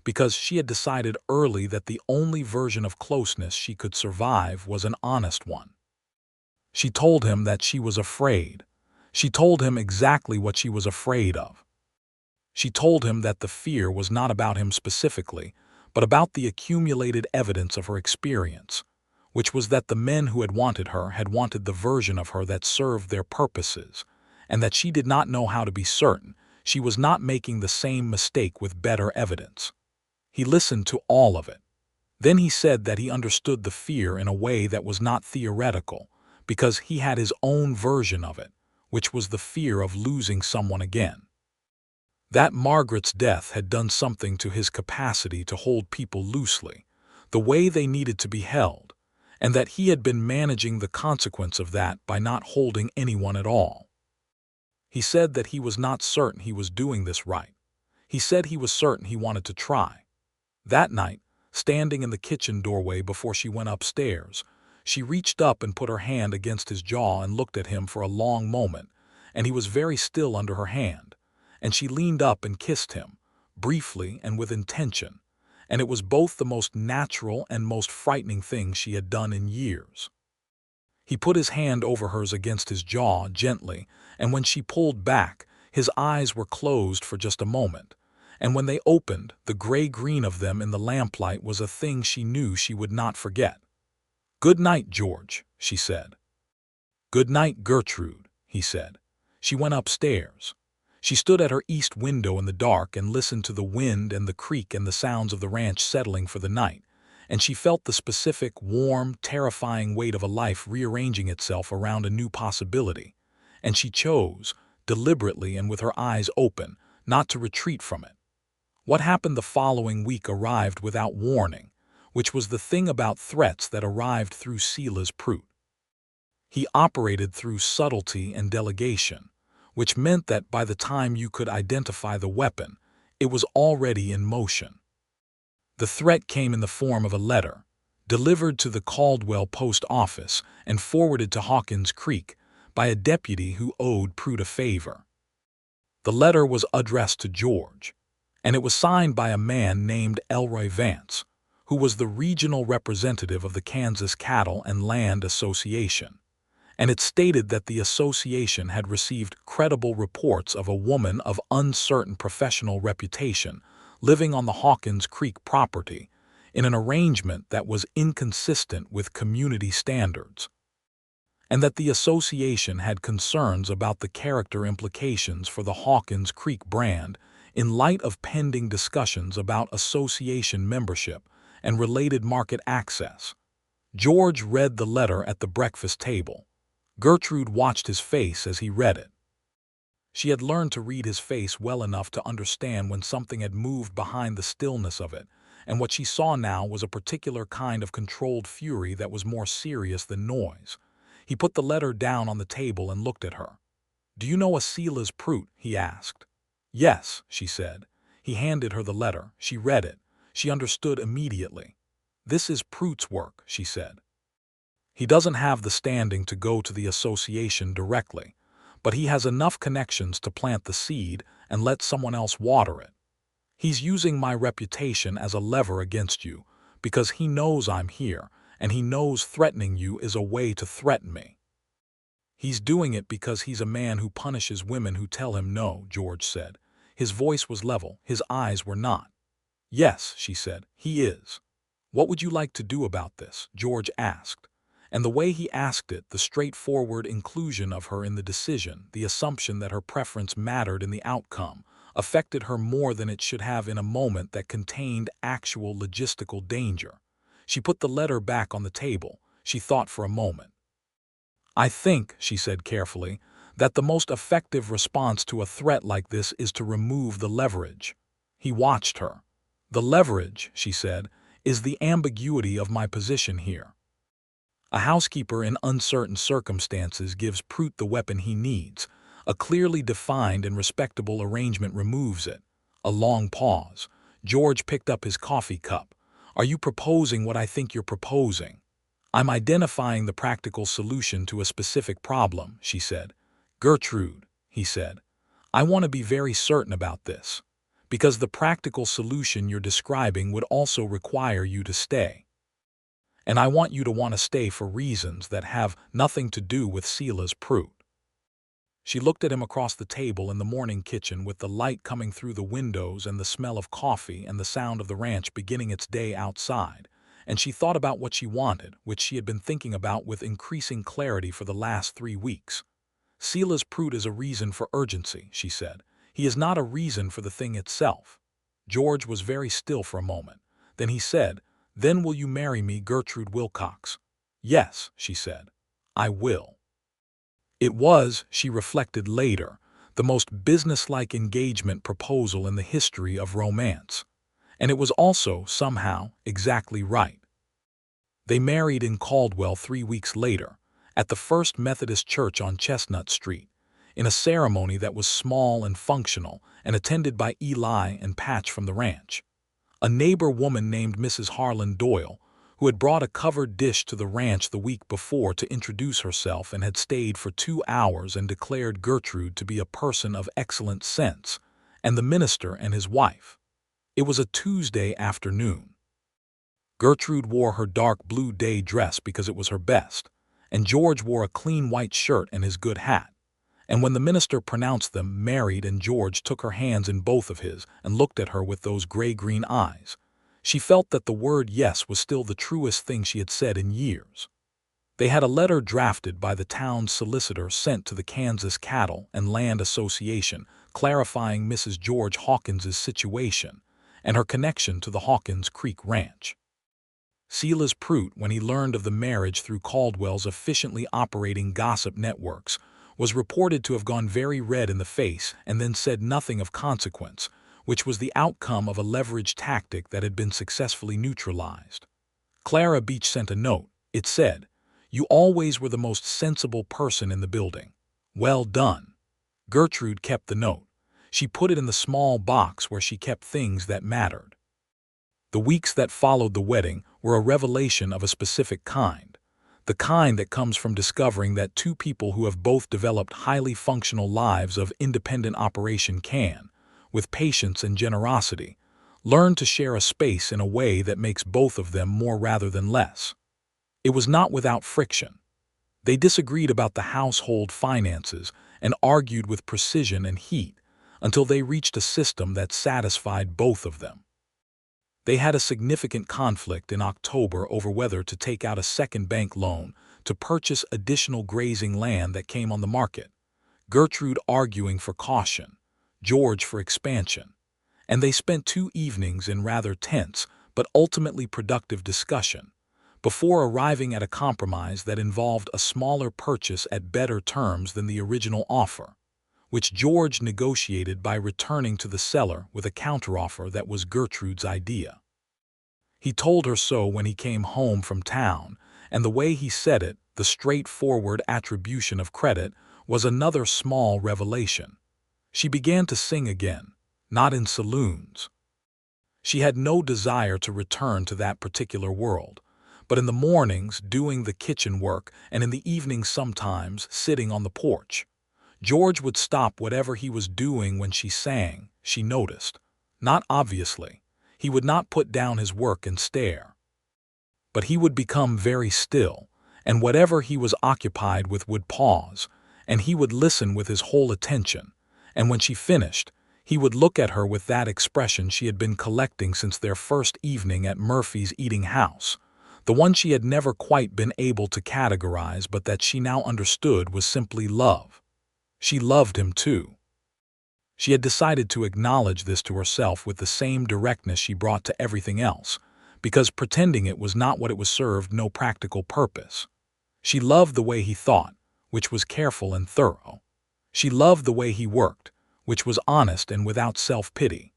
Speaker 1: because she had decided early that the only version of closeness she could survive was an honest one. She told him that she was afraid. She told him exactly what she was afraid of. She told him that the fear was not about him specifically, but about the accumulated evidence of her experience, which was that the men who had wanted the version of her that served their purposes, and that she did not know how to be certain she was not making the same mistake with better evidence. He listened to all of it. Then he said that he understood the fear in a way that was not theoretical, because he had his own version of it, which was the fear of losing someone again. That Margaret's death had done something to his capacity to hold people loosely, the way they needed to be held, and that he had been managing the consequence of that by not holding anyone at all. He said that he was not certain he was doing this right. He said he was certain he wanted to try. That night, standing in the kitchen doorway before she went upstairs, she reached up and put her hand against his jaw and looked at him for a long moment, and he was very still under her hand, and she leaned up and kissed him, briefly and with intention, and it was both the most natural and most frightening thing she had done in years. He put his hand over hers against his jaw gently, and when she pulled back, his eyes were closed for just a moment, and when they opened, the gray-green of them in the lamplight was a thing she knew she would not forget. "Good night, George," she said. "Good night, Gertrude," he said. She went upstairs. She stood at her east window in the dark and listened to the wind and the creek and the sounds of the ranch settling for the night, and she felt the specific, warm, terrifying weight of a life rearranging itself around a new possibility, and she chose, deliberately and with her eyes open, not to retreat from it. What happened the following week arrived without warning, which was the thing about threats that arrived through Silas Prout. He operated through subtlety and delegation, which meant that by the time you could identify the weapon, it was already in motion. The threat came in the form of a letter, delivered to the Caldwell post office and forwarded to Hawkins Creek by a deputy who owed Prout a favor. The letter was addressed to George, and it was signed by a man named Elroy Vance, who was the regional representative of the Kansas Cattle and Land Association, and it stated that the association had received credible reports of a woman of uncertain professional reputation living on the Hawkins Creek property in an arrangement that was inconsistent with community standards, and that the association had concerns about the character implications for the Hawkins Creek brand in light of pending discussions about association membership and related market access. George read the letter at the breakfast table. Gertrude watched his face as he read it. She had learned to read his face well enough to understand when something had moved behind the stillness of it, and what she saw now was a particular kind of controlled fury that was more serious than noise. He put the letter down on the table and looked at her. "Do you know a Silas Prout?" he asked. "Yes," she said. He handed her the letter. She read it. She understood immediately. "This is Prout's work," she said. "He doesn't have the standing to go to the association directly, but he has enough connections to plant the seed and let someone else water it. He's using my reputation as a lever against you because he knows I'm here, and he knows threatening you is a way to threaten me. He's doing it because he's a man who punishes women who tell him no," George said. His voice was level, his eyes were not. "Yes," she said, "he is." "What would you like to do about this?" George asked. And the way he asked it, the straightforward inclusion of her in the decision, the assumption that her preference mattered in the outcome, affected her more than it should have in a moment that contained actual logistical danger. She put the letter back on the table. She thought for a moment. "I think," she said carefully, that the most effective response to a threat like this is to remove the leverage. He watched her. The leverage, she said, is the ambiguity of my position here. A housekeeper in uncertain circumstances gives Prout the weapon he needs. A clearly defined and respectable arrangement removes it. A long pause. George picked up his coffee cup. Are you proposing what I think you're proposing? I'm identifying the practical solution to a specific problem, she said. Gertrude, he said, I want to be very certain about this, because the practical solution you're describing would also require you to stay. And I want you to want to stay for reasons that have nothing to do with Silas Prout. She looked at him across the table in the morning kitchen with the light coming through the windows and the smell of coffee and the sound of the ranch beginning its day outside, and she thought about what she wanted, which she had been thinking about with increasing clarity for the last 3 weeks. Silas Prout is a reason for urgency, she said. He is not a reason for the thing itself. George was very still for a moment. Then he said, Then will you marry me, Gertrude Wilcox? Yes, she said. I will. It was, she reflected later, the most businesslike engagement proposal in the history of romance. And it was also, somehow, exactly right. They married in Caldwell 3 weeks later, at the First Methodist Church on Chestnut Street, in a ceremony that was small and functional and attended by Eli and Patch from the ranch. A neighbor woman named Mrs. Harlan Doyle, who had brought a covered dish to the ranch the week before to introduce herself and had stayed for 2 hours and declared Gertrude to be a person of excellent sense, and the minister and his wife. It was a Tuesday afternoon. Gertrude wore her dark blue day dress because it was her best, and George wore a clean white shirt and his good hat. And when the minister pronounced them married and George took her hands in both of his and looked at her with those gray-green eyes, she felt that the word yes was still the truest thing she had said in years. They had a letter drafted by the town's solicitor sent to the Kansas Cattle and Land Association clarifying Mrs. George Hawkins's situation and her connection to the Hawkins Creek Ranch. Silas Prout, when he learned of the marriage through Caldwell's efficiently operating gossip networks, was reported to have gone very red in the face and then said nothing of consequence, which was the outcome of a leverage tactic that had been successfully neutralized. Clara Beach sent a note. It said, You always were the most sensible person in the building. Well done. Gertrude kept the note. She put it in the small box where she kept things that mattered. The weeks that followed the wedding were a revelation of a specific kind, the kind that comes from discovering that 2 people who have both developed highly functional lives of independent operation can, with patience and generosity, learn to share a space in a way that makes both of them more rather than less. It was not without friction. They disagreed about the household finances and argued with precision and heat until they reached a system that satisfied both of them. They had a significant conflict in October over whether to take out a second bank loan to purchase additional grazing land that came on the market, Gertrude arguing for caution, George for expansion, and they spent 2 evenings in rather tense but ultimately productive discussion before arriving at a compromise that involved a smaller purchase at better terms than the original offer, which George negotiated by returning to the seller with a counteroffer that was Gertrude's idea. He told her so when he came home from town, and the way he said it, the straightforward attribution of credit, was another small revelation. She began to sing again, not in saloons. She had no desire to return to that particular world, but in the mornings doing the kitchen work and in the evenings sometimes sitting on the porch. George would stop whatever he was doing when she sang, she noticed. Not obviously. He would not put down his work and stare. But he would become very still, and whatever he was occupied with would pause, and he would listen with his whole attention, and when she finished, he would look at her with that expression she had been collecting since their first evening at Murphy's eating house, the one she had never quite been able to categorize but that she now understood was simply love. She loved him too. She had decided to acknowledge this to herself with the same directness she brought to everything else, because pretending it was not what it was served no practical purpose. She loved the way he thought, which was careful and thorough. She loved the way he worked, which was honest and without self-pity.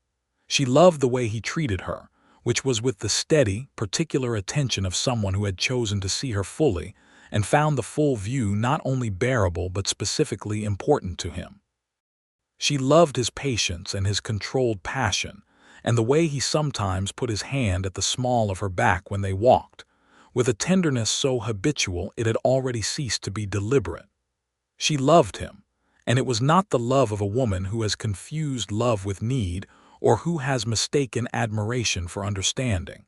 Speaker 1: She loved the way he treated her, which was with the steady, particular attention of someone who had chosen to see her fully and found the full view not only bearable but specifically important to him. She loved his patience and his controlled passion, and the way he sometimes put his hand at the small of her back when they walked, with a tenderness so habitual it had already ceased to be deliberate. She loved him, and it was not the love of a woman who has confused love with need or who has mistaken admiration for understanding.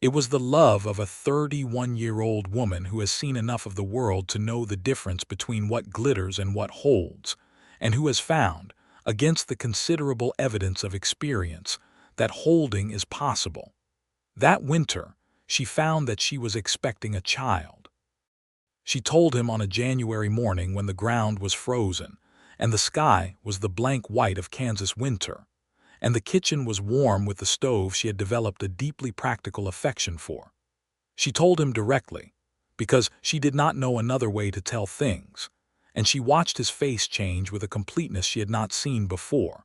Speaker 1: It was the love of a 31-year-old woman who has seen enough of the world to know the difference between what glitters and what holds, and who has found, against the considerable evidence of experience, that holding is possible. That winter, she found that she was expecting a child. She told him on a January morning when the ground was frozen, and the sky was the blank white of Kansas winter, and the kitchen was warm with the stove she had developed a deeply practical affection for. She told him directly, because she did not know another way to tell things, and she watched his face change with a completeness she had not seen before,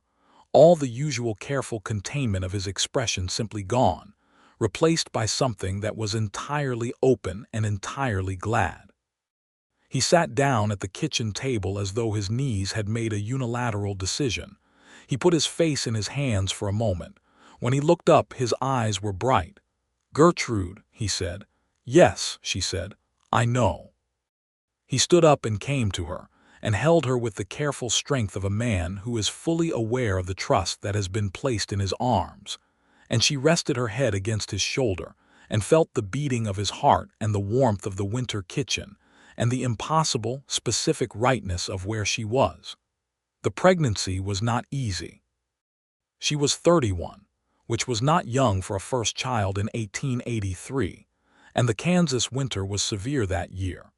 Speaker 1: all the usual careful containment of his expression simply gone, replaced by something that was entirely open and entirely glad. He sat down at the kitchen table as though his knees had made a unilateral decision. He put his face in his hands for a moment. When he looked up, his eyes were bright. "Gertrude," he said. "Yes," she said, "I know." He stood up and came to her, and held her with the careful strength of a man who is fully aware of the trust that has been placed in his arms, and she rested her head against his shoulder and felt the beating of his heart and the warmth of the winter kitchen and the impossible, specific rightness of where she was. The pregnancy was not easy. She was 31, which was not young for a first child in 1883, and the Kansas winter was severe that year,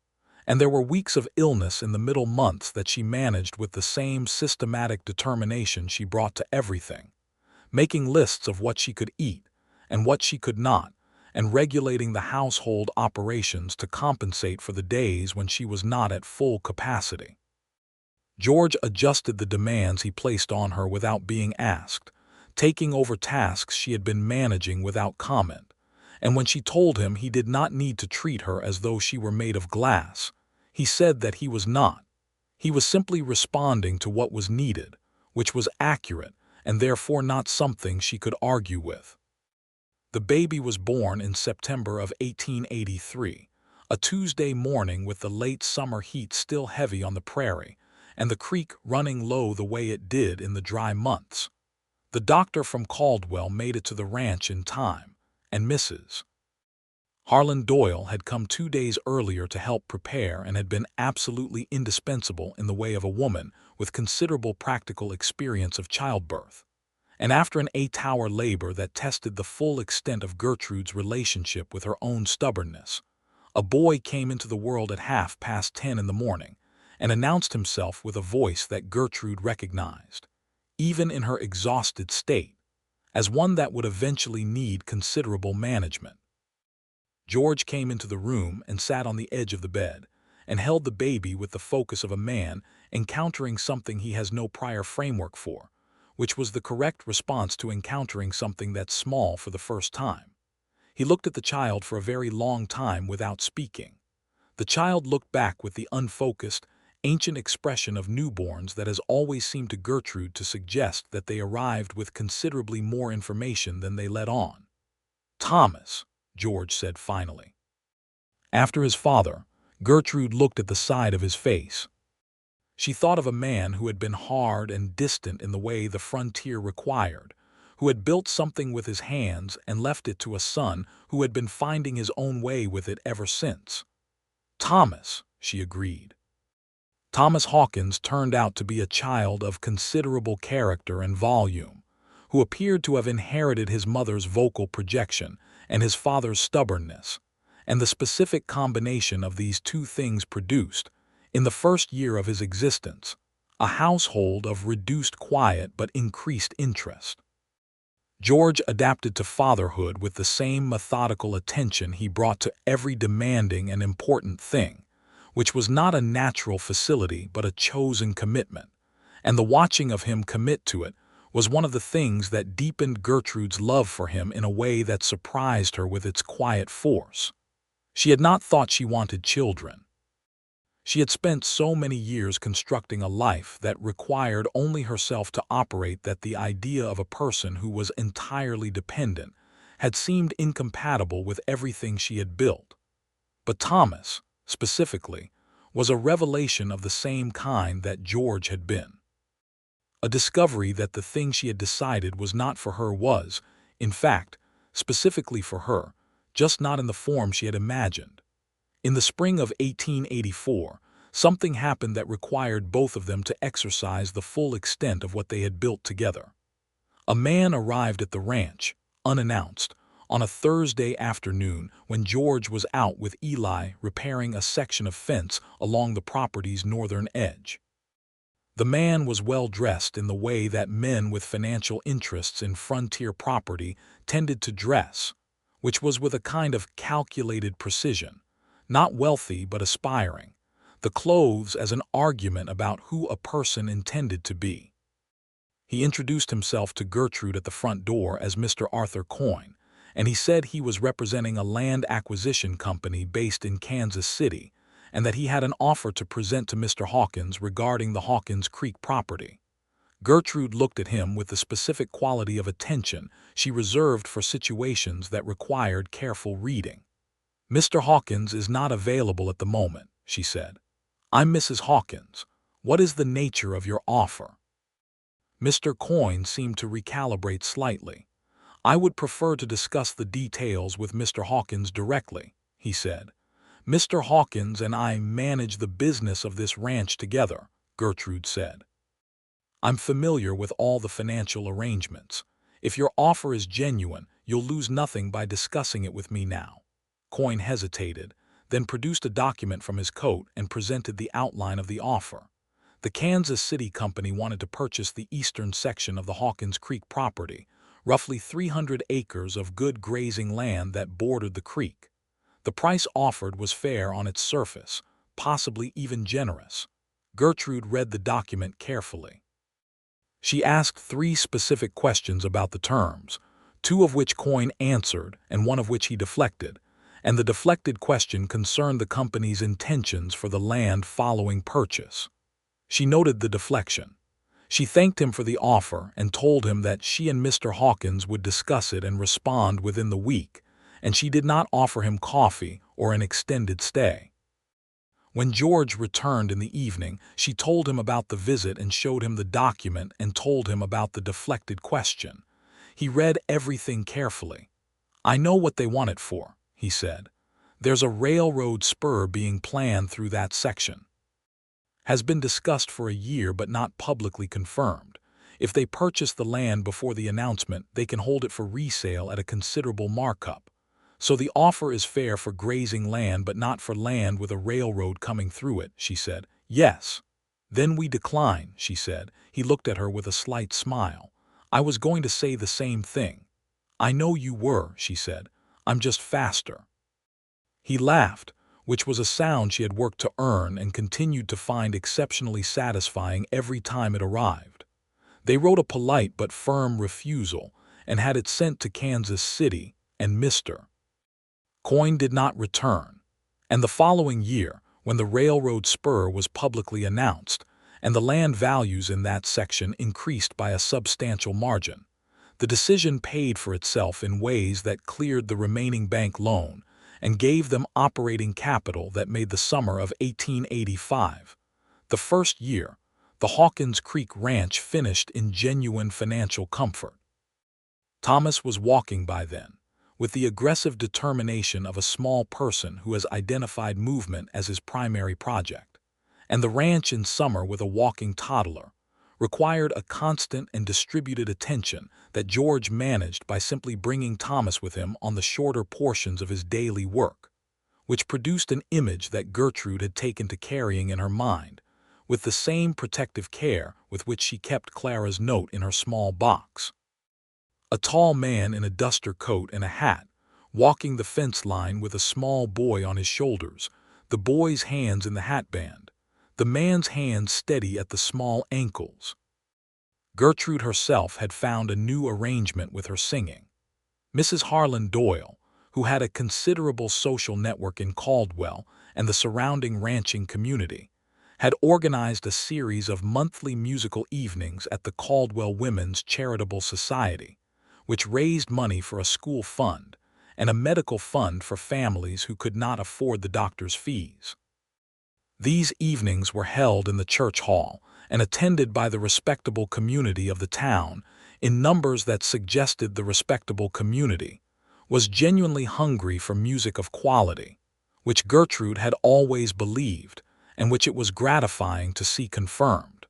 Speaker 1: and there were weeks of illness in the middle months that she managed with the same systematic determination she brought to everything, making lists of what she could eat and what she could not, and regulating the household operations to compensate for the days when she was not at full capacity. George adjusted the demands he placed on her without being asked, taking over tasks she had been managing without comment, and when she told him he did not need to treat her as though she were made of glass, he said that he was not. He was simply responding to what was needed, which was accurate and therefore not something she could argue with. The baby was born in September of 1883, a Tuesday morning with the late summer heat still heavy on the prairie, and the creek running low the way it did in the dry months. The doctor from Caldwell made it to the ranch in time, and Mrs. Harlan Doyle had come 2 days earlier to help prepare and had been absolutely indispensable in the way of a woman with considerable practical experience of childbirth. And after an 8-hour labor that tested the full extent of Gertrude's relationship with her own stubbornness, a boy came into the world at 10:30 in the morning and announced himself with a voice that Gertrude recognized, even in her exhausted state, as one that would eventually need considerable management. George came into the room and sat on the edge of the bed and held the baby with the focus of a man encountering something he has no prior framework for, which was the correct response to encountering something that's small for the first time. He looked at the child for a very long time without speaking. The child looked back with the unfocused, ancient expression of newborns that has always seemed to Gertrude to suggest that they arrived with considerably more information than they let on. "Thomas," George said finally. After his father, Gertrude looked at the side of his face. She thought of a man who had been hard and distant in the way the frontier required, who had built something with his hands and left it to a son who had been finding his own way with it ever since. "Thomas," she agreed. Thomas Hawkins turned out to be a child of considerable character and volume, who appeared to have inherited his mother's vocal projection and his father's stubbornness, and the specific combination of these two things produced, in the first year of his existence, a household of reduced quiet but increased interest. George adapted to fatherhood with the same methodical attention he brought to every demanding and important thing, which was not a natural facility but a chosen commitment, and the watching of him commit to it was one of the things that deepened Gertrude's love for him in a way that surprised her with its quiet force. She had not thought she wanted children. She had spent so many years constructing a life that required only herself to operate that the idea of a person who was entirely dependent had seemed incompatible with everything she had built. But Thomas, specifically, was a revelation of the same kind that George had been. A discovery that the thing she had decided was not for her was, in fact, specifically for her, just not in the form she had imagined. In the spring of 1884, something happened that required both of them to exercise the full extent of what they had built together. A man arrived at the ranch, unannounced, on a Thursday afternoon when George was out with Eli repairing a section of fence along the property's northern edge. The man was well dressed in the way that men with financial interests in frontier property tended to dress, which was with a kind of calculated precision, not wealthy but aspiring, the clothes as an argument about who a person intended to be. He introduced himself to Gertrude at the front door as Mr. Arthur Coyne, and he said he was representing a land acquisition company based in Kansas City, and that he had an offer to present to Mr. Hawkins regarding the Hawkins Creek property. Gertrude looked at him with the specific quality of attention she reserved for situations that required careful reading. "Mr. Hawkins is not available at the moment," she said. "I'm Mrs. Hawkins. What is the nature of your offer?" Mr. Coyne seemed to recalibrate slightly. "I would prefer to discuss the details with Mr. Hawkins directly," he said. "Mr. Hawkins and I manage the business of this ranch together," Gertrude said. "I'm familiar with all the financial arrangements. If your offer is genuine, you'll lose nothing by discussing it with me now." Coyne hesitated, then produced a document from his coat and presented the outline of the offer. The Kansas City Company wanted to purchase the eastern section of the Hawkins Creek property, roughly 300 acres of good grazing land that bordered the creek. The price offered was fair on its surface, possibly even generous. Gertrude read the document carefully. She asked 3 specific questions about the terms, 2 of which Coyne answered and 1 of which he deflected, and the deflected question concerned the company's intentions for the land following purchase. She noted the deflection. She thanked him for the offer and told him that she and Mr. Hawkins would discuss it and respond within the week, and she did not offer him coffee or an extended stay. When George returned in the evening, she told him about the visit and showed him the document and told him about the deflected question. He read everything carefully. "I know what they want it for," he said. "There's a railroad spur being planned through that section. Has been discussed for a year but not publicly confirmed. If they purchase the land before the announcement, they can hold it for resale at a considerable markup. So the offer is fair for grazing land but not for land with a railroad coming through it," she said. "Yes." "Then we decline," she said. He looked at her with a slight smile. "I was going to say the same thing." "I know you were," she said. "I'm just faster." He laughed, which was a sound she had worked to earn and continued to find exceptionally satisfying every time it arrived. They wrote a polite but firm refusal and had it sent to Kansas City, and Mr. Coyne did not return. And the following year, when the railroad spur was publicly announced, and the land values in that section increased by a substantial margin, the decision paid for itself in ways that cleared the remaining bank loan and gave them operating capital that made the summer of 1885, the first year, the Hawkins Creek Ranch finished in genuine financial comfort. Thomas was walking by then, with the aggressive determination of a small person who has identified movement as his primary project, and the ranch in summer with a walking toddler required a constant and distributed attention that George managed by simply bringing Thomas with him on the shorter portions of his daily work, which produced an image that Gertrude had taken to carrying in her mind, with the same protective care with which she kept Clara's note in her small box. A tall man in a duster coat and a hat, walking the fence line with a small boy on his shoulders, the boy's hands in the hatband, the man's hands steady at the small ankles. Gertrude herself had found a new arrangement with her singing. Mrs. Harlan Doyle, who had a considerable social network in Caldwell and the surrounding ranching community, had organized a series of monthly musical evenings at the Caldwell Women's Charitable Society, which raised money for a school fund and a medical fund for families who could not afford the doctor's fees. These evenings were held in the church hall and attended by the respectable community of the town in numbers that suggested the respectable community was genuinely hungry for music of quality, which Gertrude had always believed and which it was gratifying to see confirmed.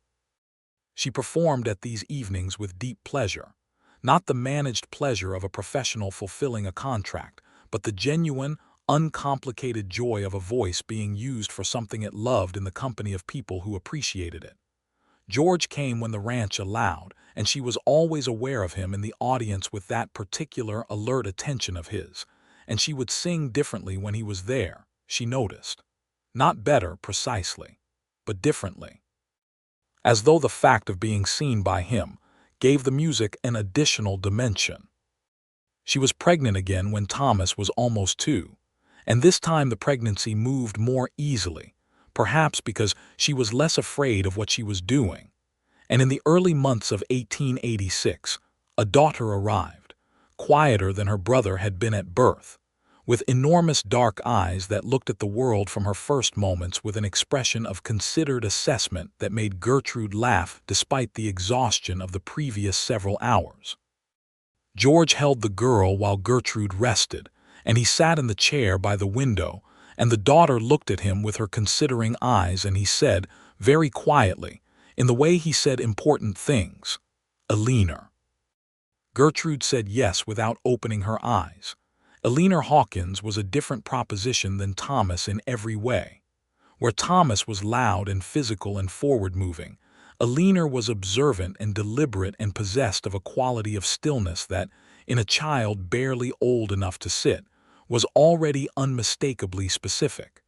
Speaker 1: She performed at these evenings with deep pleasure, not the managed pleasure of a professional fulfilling a contract, but the genuine, uncomplicated joy of a voice being used for something it loved in the company of people who appreciated it. George came when the ranch allowed, and she was always aware of him in the audience with that particular alert attention of his, and she would sing differently when he was there, she noticed. Not better, precisely, but differently. As though the fact of being seen by him gave the music an additional dimension. She was pregnant again when Thomas was almost 2, and this time the pregnancy moved more easily, perhaps because she was less afraid of what she was doing. And in the early months of 1886, a daughter arrived, quieter than her brother had been at birth, with enormous dark eyes that looked at the world from her first moments with an expression of considered assessment that made Gertrude laugh despite the exhaustion of the previous several hours. George held the girl while Gertrude rested, and he sat in the chair by the window, and the daughter looked at him with her considering eyes, and he said, very quietly, in the way he said important things, "Eleanor." Gertrude said yes without opening her eyes. Eleanor Hawkins was a different proposition than Thomas in every way. Where Thomas was loud and physical and forward-moving, Eleanor was observant and deliberate and possessed of a quality of stillness that, in a child barely old enough to sit, was already unmistakably specific.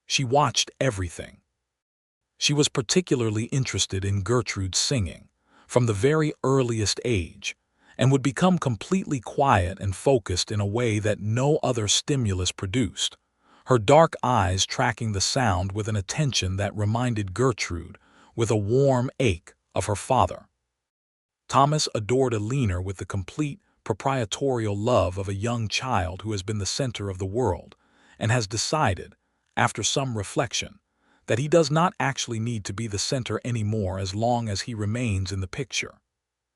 Speaker 1: She watched everything. She was particularly interested in Gertrude's singing, from the very earliest age, and would become completely quiet and focused in a way that no other stimulus produced, her dark eyes tracking the sound with an attention that reminded Gertrude, with a warm ache, of her father. Thomas adored Eleanor with the complete, proprietorial love of a young child who has been the center of the world and has decided, after some reflection, that he does not actually need to be the center anymore as long as he remains in the picture.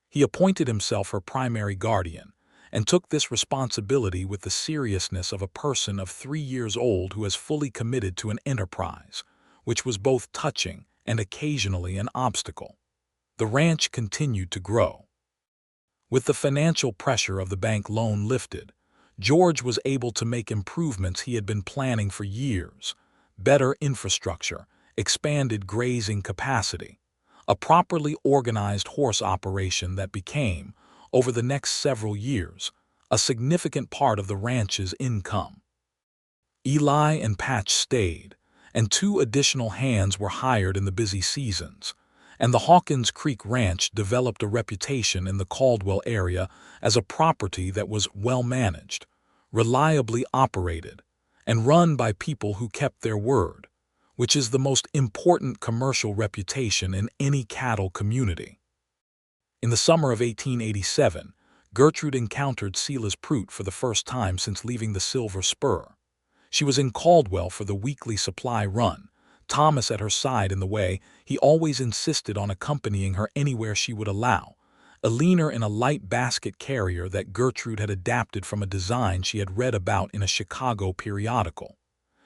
Speaker 1: He appointed himself her primary guardian and took this responsibility with the seriousness of a person of 3 years old who has fully committed to an enterprise, which was both touching and occasionally an obstacle. The ranch continued to grow. With the financial pressure of the bank loan lifted, George was able to make improvements he had been planning for years: better infrastructure, expanded grazing capacity, a properly organized horse operation that became, over the next several years, a significant part of the ranch's income. Eli and Patch stayed, and 2 additional hands were hired in the busy seasons, and the Hawkins Creek Ranch developed a reputation in the Caldwell area as a property that was well managed, reliably operated, and run by people who kept their word, which is the most important commercial reputation in any cattle community. In the summer of 1887, Gertrude encountered Silas Prout for the first time since leaving the Silver Spur. She was in Caldwell for the weekly supply run, Thomas at her side in the way he always insisted on accompanying her anywhere she would allow, Eleanor in a light basket carrier that Gertrude had adapted from a design she had read about in a Chicago periodical.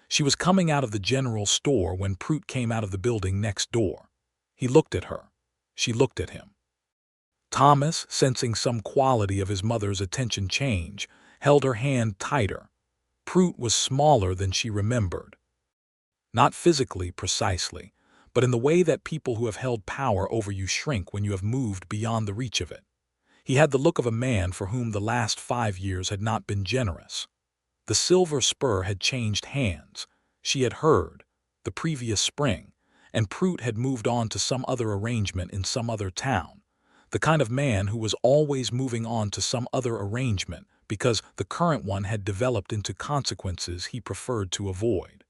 Speaker 1: She was coming out of the general store when Prout came out of the building next door. He looked at her. She looked at him. Thomas, sensing some quality of his mother's attention change, held her hand tighter. Prout was smaller than she remembered. Not physically, precisely, but in the way that people who have held power over you shrink when you have moved beyond the reach of it. He had the look of a man for whom the last 5 years had not been generous. The Silver Spur had changed hands. She had heard, the previous spring, and Prout had moved on to some other arrangement in some other town, the kind of man who was always moving on to some other arrangement because the current one had developed into consequences he preferred to avoid.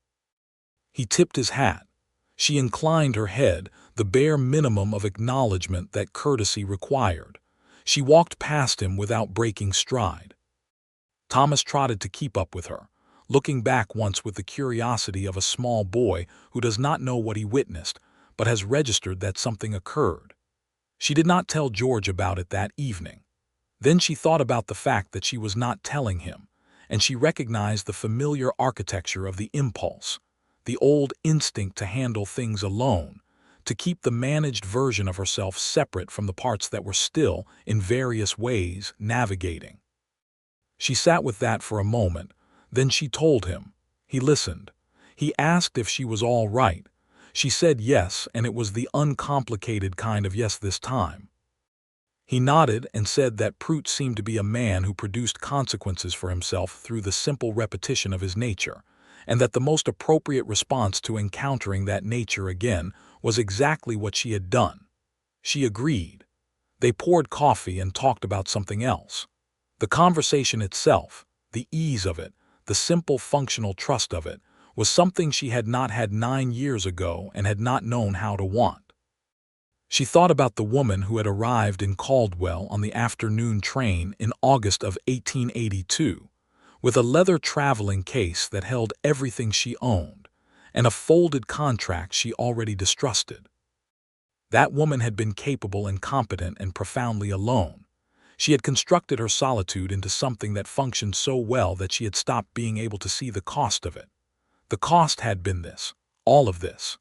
Speaker 1: He tipped his hat. She inclined her head, the bare minimum of acknowledgement that courtesy required. She walked past him without breaking stride. Thomas trotted to keep up with her, looking back once with the curiosity of a small boy who does not know what he witnessed, but has registered that something occurred. She did not tell George about it that evening. Then she thought about the fact that she was not telling him, and she recognized the familiar architecture of the impulse, the old instinct to handle things alone, to keep the managed version of herself separate from the parts that were still, in various ways, navigating. She sat with that for a moment, then she told him. He listened. He asked if she was all right. She said yes, and it was the uncomplicated kind of yes this time. He nodded and said that Prout seemed to be a man who produced consequences for himself through the simple repetition of his nature, and that the most appropriate response to encountering that nature again was exactly what she had done. She agreed. They poured coffee and talked about something else. The conversation itself, the ease of it, the simple functional trust of it, was something she had not had 9 years ago and had not known how to want. She thought about the woman who had arrived in Caldwell on the afternoon train in August of 1882, with a leather traveling case that held everything she owned, and a folded contract she already distrusted. That woman had been capable and competent and profoundly alone. She had constructed her solitude into something that functioned so well that she had stopped being able to see the cost of it. The cost had been this, all of this.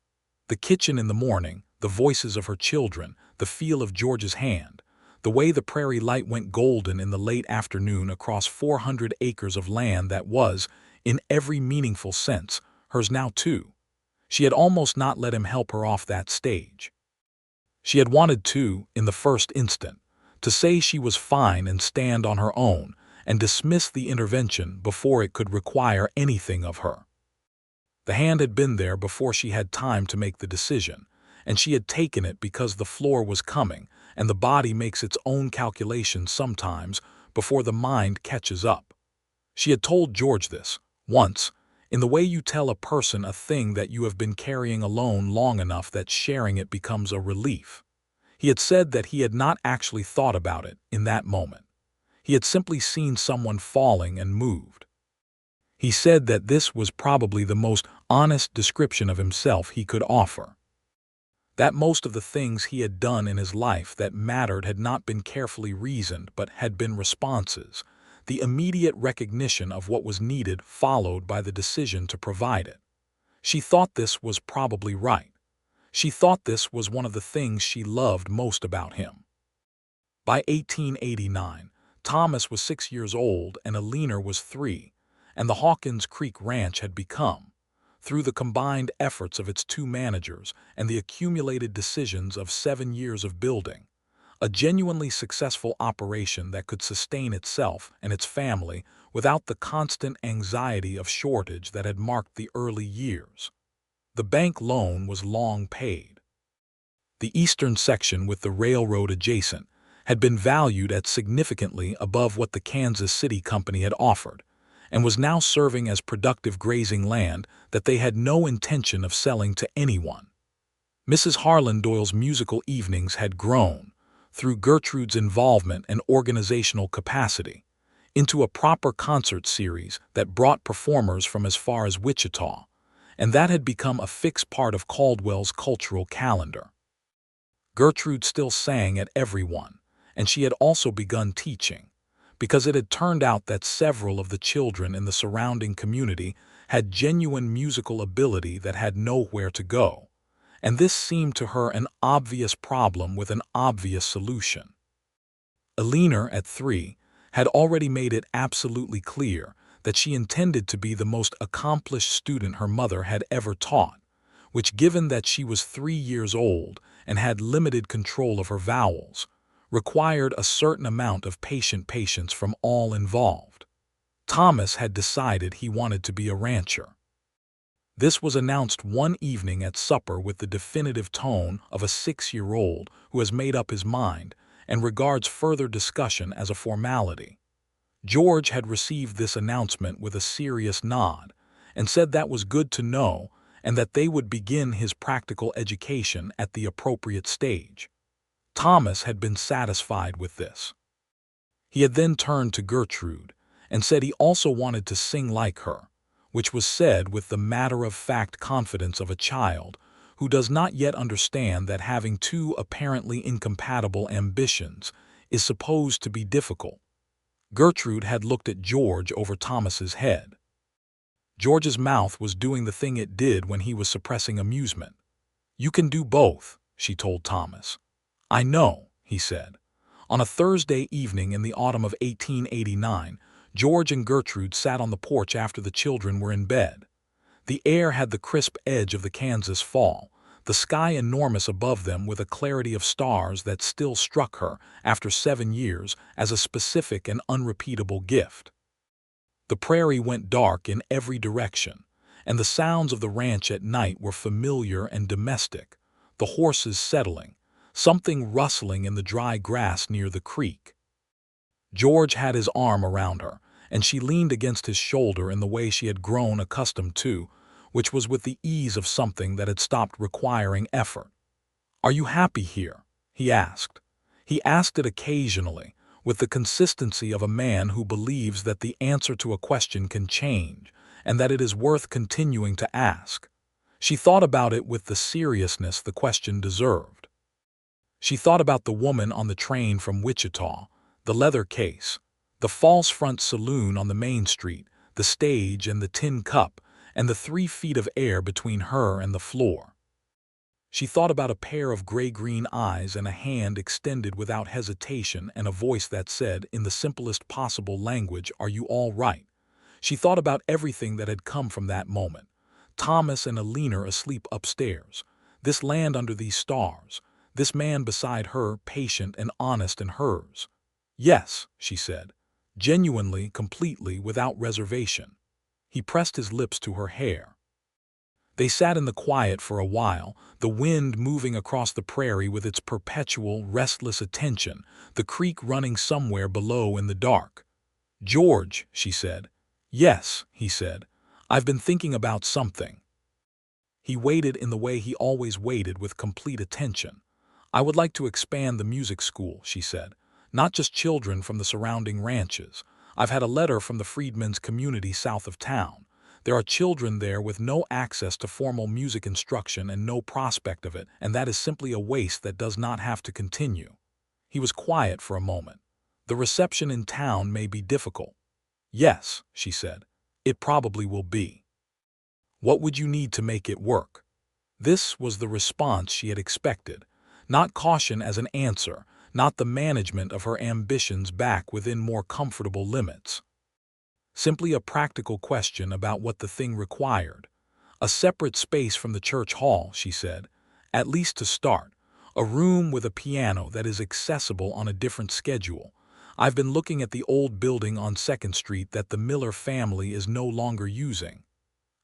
Speaker 1: The kitchen in the morning, the voices of her children, the feel of George's hand, the way the prairie light went golden in the late afternoon across 400 acres of land that was, in every meaningful sense, hers now too. She had almost not let him help her off that stage. She had wanted to, in the first instant, to say she was fine and stand on her own and dismiss the intervention before it could require anything of her. The hand had been there before she had time to make the decision, and she had taken it because the floor was coming, and the body makes its own calculations sometimes before the mind catches up. She had told George this, once, in the way you tell a person a thing that you have been carrying alone long enough that sharing it becomes a relief. He had said that he had not actually thought about it in that moment. He had simply seen someone falling and moved. He said that this was probably the most honest description of himself he could offer. That most of the things he had done in his life that mattered had not been carefully reasoned but had been responses, the immediate recognition of what was needed followed by the decision to provide it. She thought this was probably right. She thought this was one of the things she loved most about him. By 1889, Thomas was 6 years old and Alina was 3, and the Hawkins Creek Ranch had become, through the combined efforts of its 2 managers and the accumulated decisions of 7 years of building, a genuinely successful operation that could sustain itself and its family without the constant anxiety of shortage that had marked the early years. The bank loan was long paid. The eastern section with the railroad adjacent had been valued at significantly above what the Kansas City Company had offered, and was now serving as productive grazing land that they had no intention of selling to anyone. Mrs. Harlan Doyle's musical evenings had grown, through Gertrude's involvement and organizational capacity, into a proper concert series that brought performers from as far as Wichita, and that had become a fixed part of Caldwell's cultural calendar. Gertrude still sang at every one, and she had also begun teaching, because it had turned out that several of the children in the surrounding community had genuine musical ability that had nowhere to go, and this seemed to her an obvious problem with an obvious solution. Alina, at 3, had already made it absolutely clear that she intended to be the most accomplished student her mother had ever taught, which, given that she was 3 years old and had limited control of her vowels, required a certain amount of patient patience from all involved. Thomas had decided he wanted to be a rancher. This was announced one evening at supper with the definitive tone of a 6-year-old who has made up his mind and regards further discussion as a formality. George had received this announcement with a serious nod and said that was good to know and that they would begin his practical education at the appropriate stage. Thomas had been satisfied with this. He had then turned to Gertrude and said he also wanted to sing like her, which was said with the matter-of-fact confidence of a child who does not yet understand that having two apparently incompatible ambitions is supposed to be difficult. Gertrude had looked at George over Thomas's head. George's mouth was doing the thing it did when he was suppressing amusement. "You can do both," she told Thomas. "I know," he said. On a Thursday evening in the autumn of 1889, George and Gertrude sat on the porch after the children were in bed. The air had the crisp edge of the Kansas fall, the sky enormous above them with a clarity of stars that still struck her, after 7 years, as a specific and unrepeatable gift. The prairie went dark in every direction, and the sounds of the ranch at night were familiar and domestic, the horses settling, something rustling in the dry grass near the creek. George had his arm around her, and she leaned against his shoulder in the way she had grown accustomed to, which was with the ease of something that had stopped requiring effort. "Are you happy here?" he asked. He asked it occasionally, with the consistency of a man who believes that the answer to a question can change, and that it is worth continuing to ask. She thought about it with the seriousness the question deserved. She thought about the woman on the train from Wichita, the leather case, the false front saloon on the main street, the stage and the tin cup, and the 3 feet of air between her and the floor. She thought about a pair of gray-green eyes and a hand extended without hesitation and a voice that said, in the simplest possible language, "Are you all right?" She thought about everything that had come from that moment. Thomas and Alina asleep upstairs, this land under these stars, this man beside her, patient and honest in hers. "Yes," she said, genuinely, completely, without reservation. He pressed his lips to her hair. They sat in the quiet for a while, the wind moving across the prairie with its perpetual, restless attention, the creek running somewhere below in the dark. "George," she said. "Yes," he said. "I've been thinking about something." He waited in the way he always waited, with complete attention. "I would like to expand the music school," she said. "Not just children from the surrounding ranches. I've had a letter from the freedmen's community south of town. There are children there with no access to formal music instruction and no prospect of it, and that is simply a waste that does not have to continue." He was quiet for a moment. "The reception in town may be difficult." "Yes," she said. "It probably will be." "What would you need to make it work?" This was the response she had expected. Not caution as an answer, not the management of her ambitions back within more comfortable limits. Simply a practical question about what the thing required. "A separate space from the church hall," she said, "at least to start. A room with a piano that is accessible on a different schedule. I've been looking at the old building on 2nd Street that the Miller family is no longer using."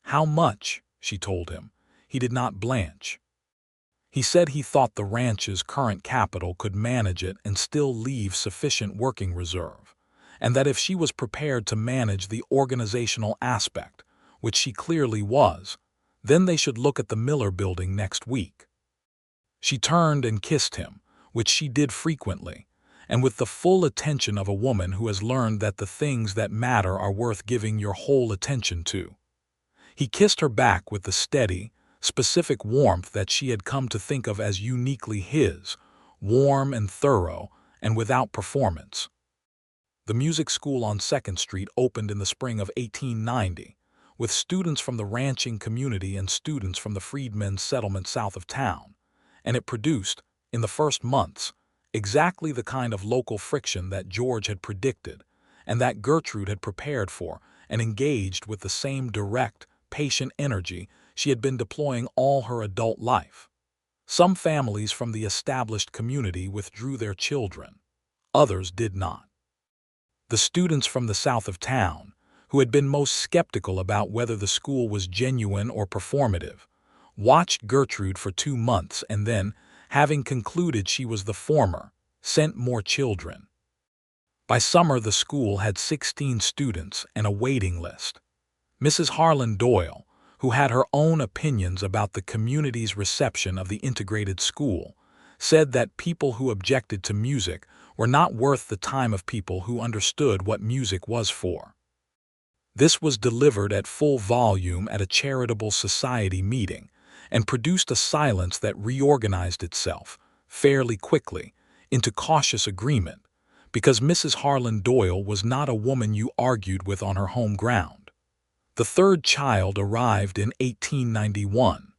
Speaker 1: "How much?" she told him. He did not blanch. He said he thought the ranch's current capital could manage it and still leave sufficient working reserve, and that if she was prepared to manage the organizational aspect, which she clearly was, then they should look at the Miller building next week. She turned and kissed him, which she did frequently, and with the full attention of a woman who has learned that the things that matter are worth giving your whole attention to. He kissed her back with the steady, specific warmth that she had come to think of as uniquely his, warm and thorough, and without performance. The music school on 2nd Street opened in the spring of 1890, with students from the ranching community and students from the freedmen's settlement south of town, and it produced, in the first months, exactly the kind of local friction that George had predicted, and that Gertrude had prepared for and engaged with the same direct, patient energy she had been deploying all her adult life. Some families from the established community withdrew their children. Others did not. The students from the south of town, who had been most skeptical about whether the school was genuine or performative, watched Gertrude for 2 months and then, having concluded she was the former, sent more children. By summer, the school had 16 students and a waiting list. Mrs. Harlan Doyle, who had her own opinions about the community's reception of the integrated school, said that people who objected to music were not worth the time of people who understood what music was for. This was delivered at full volume at a charitable society meeting and produced a silence that reorganized itself, fairly quickly, into cautious agreement, because Mrs. Harlan Doyle was not a woman you argued with on her home ground. The third child arrived in 1891.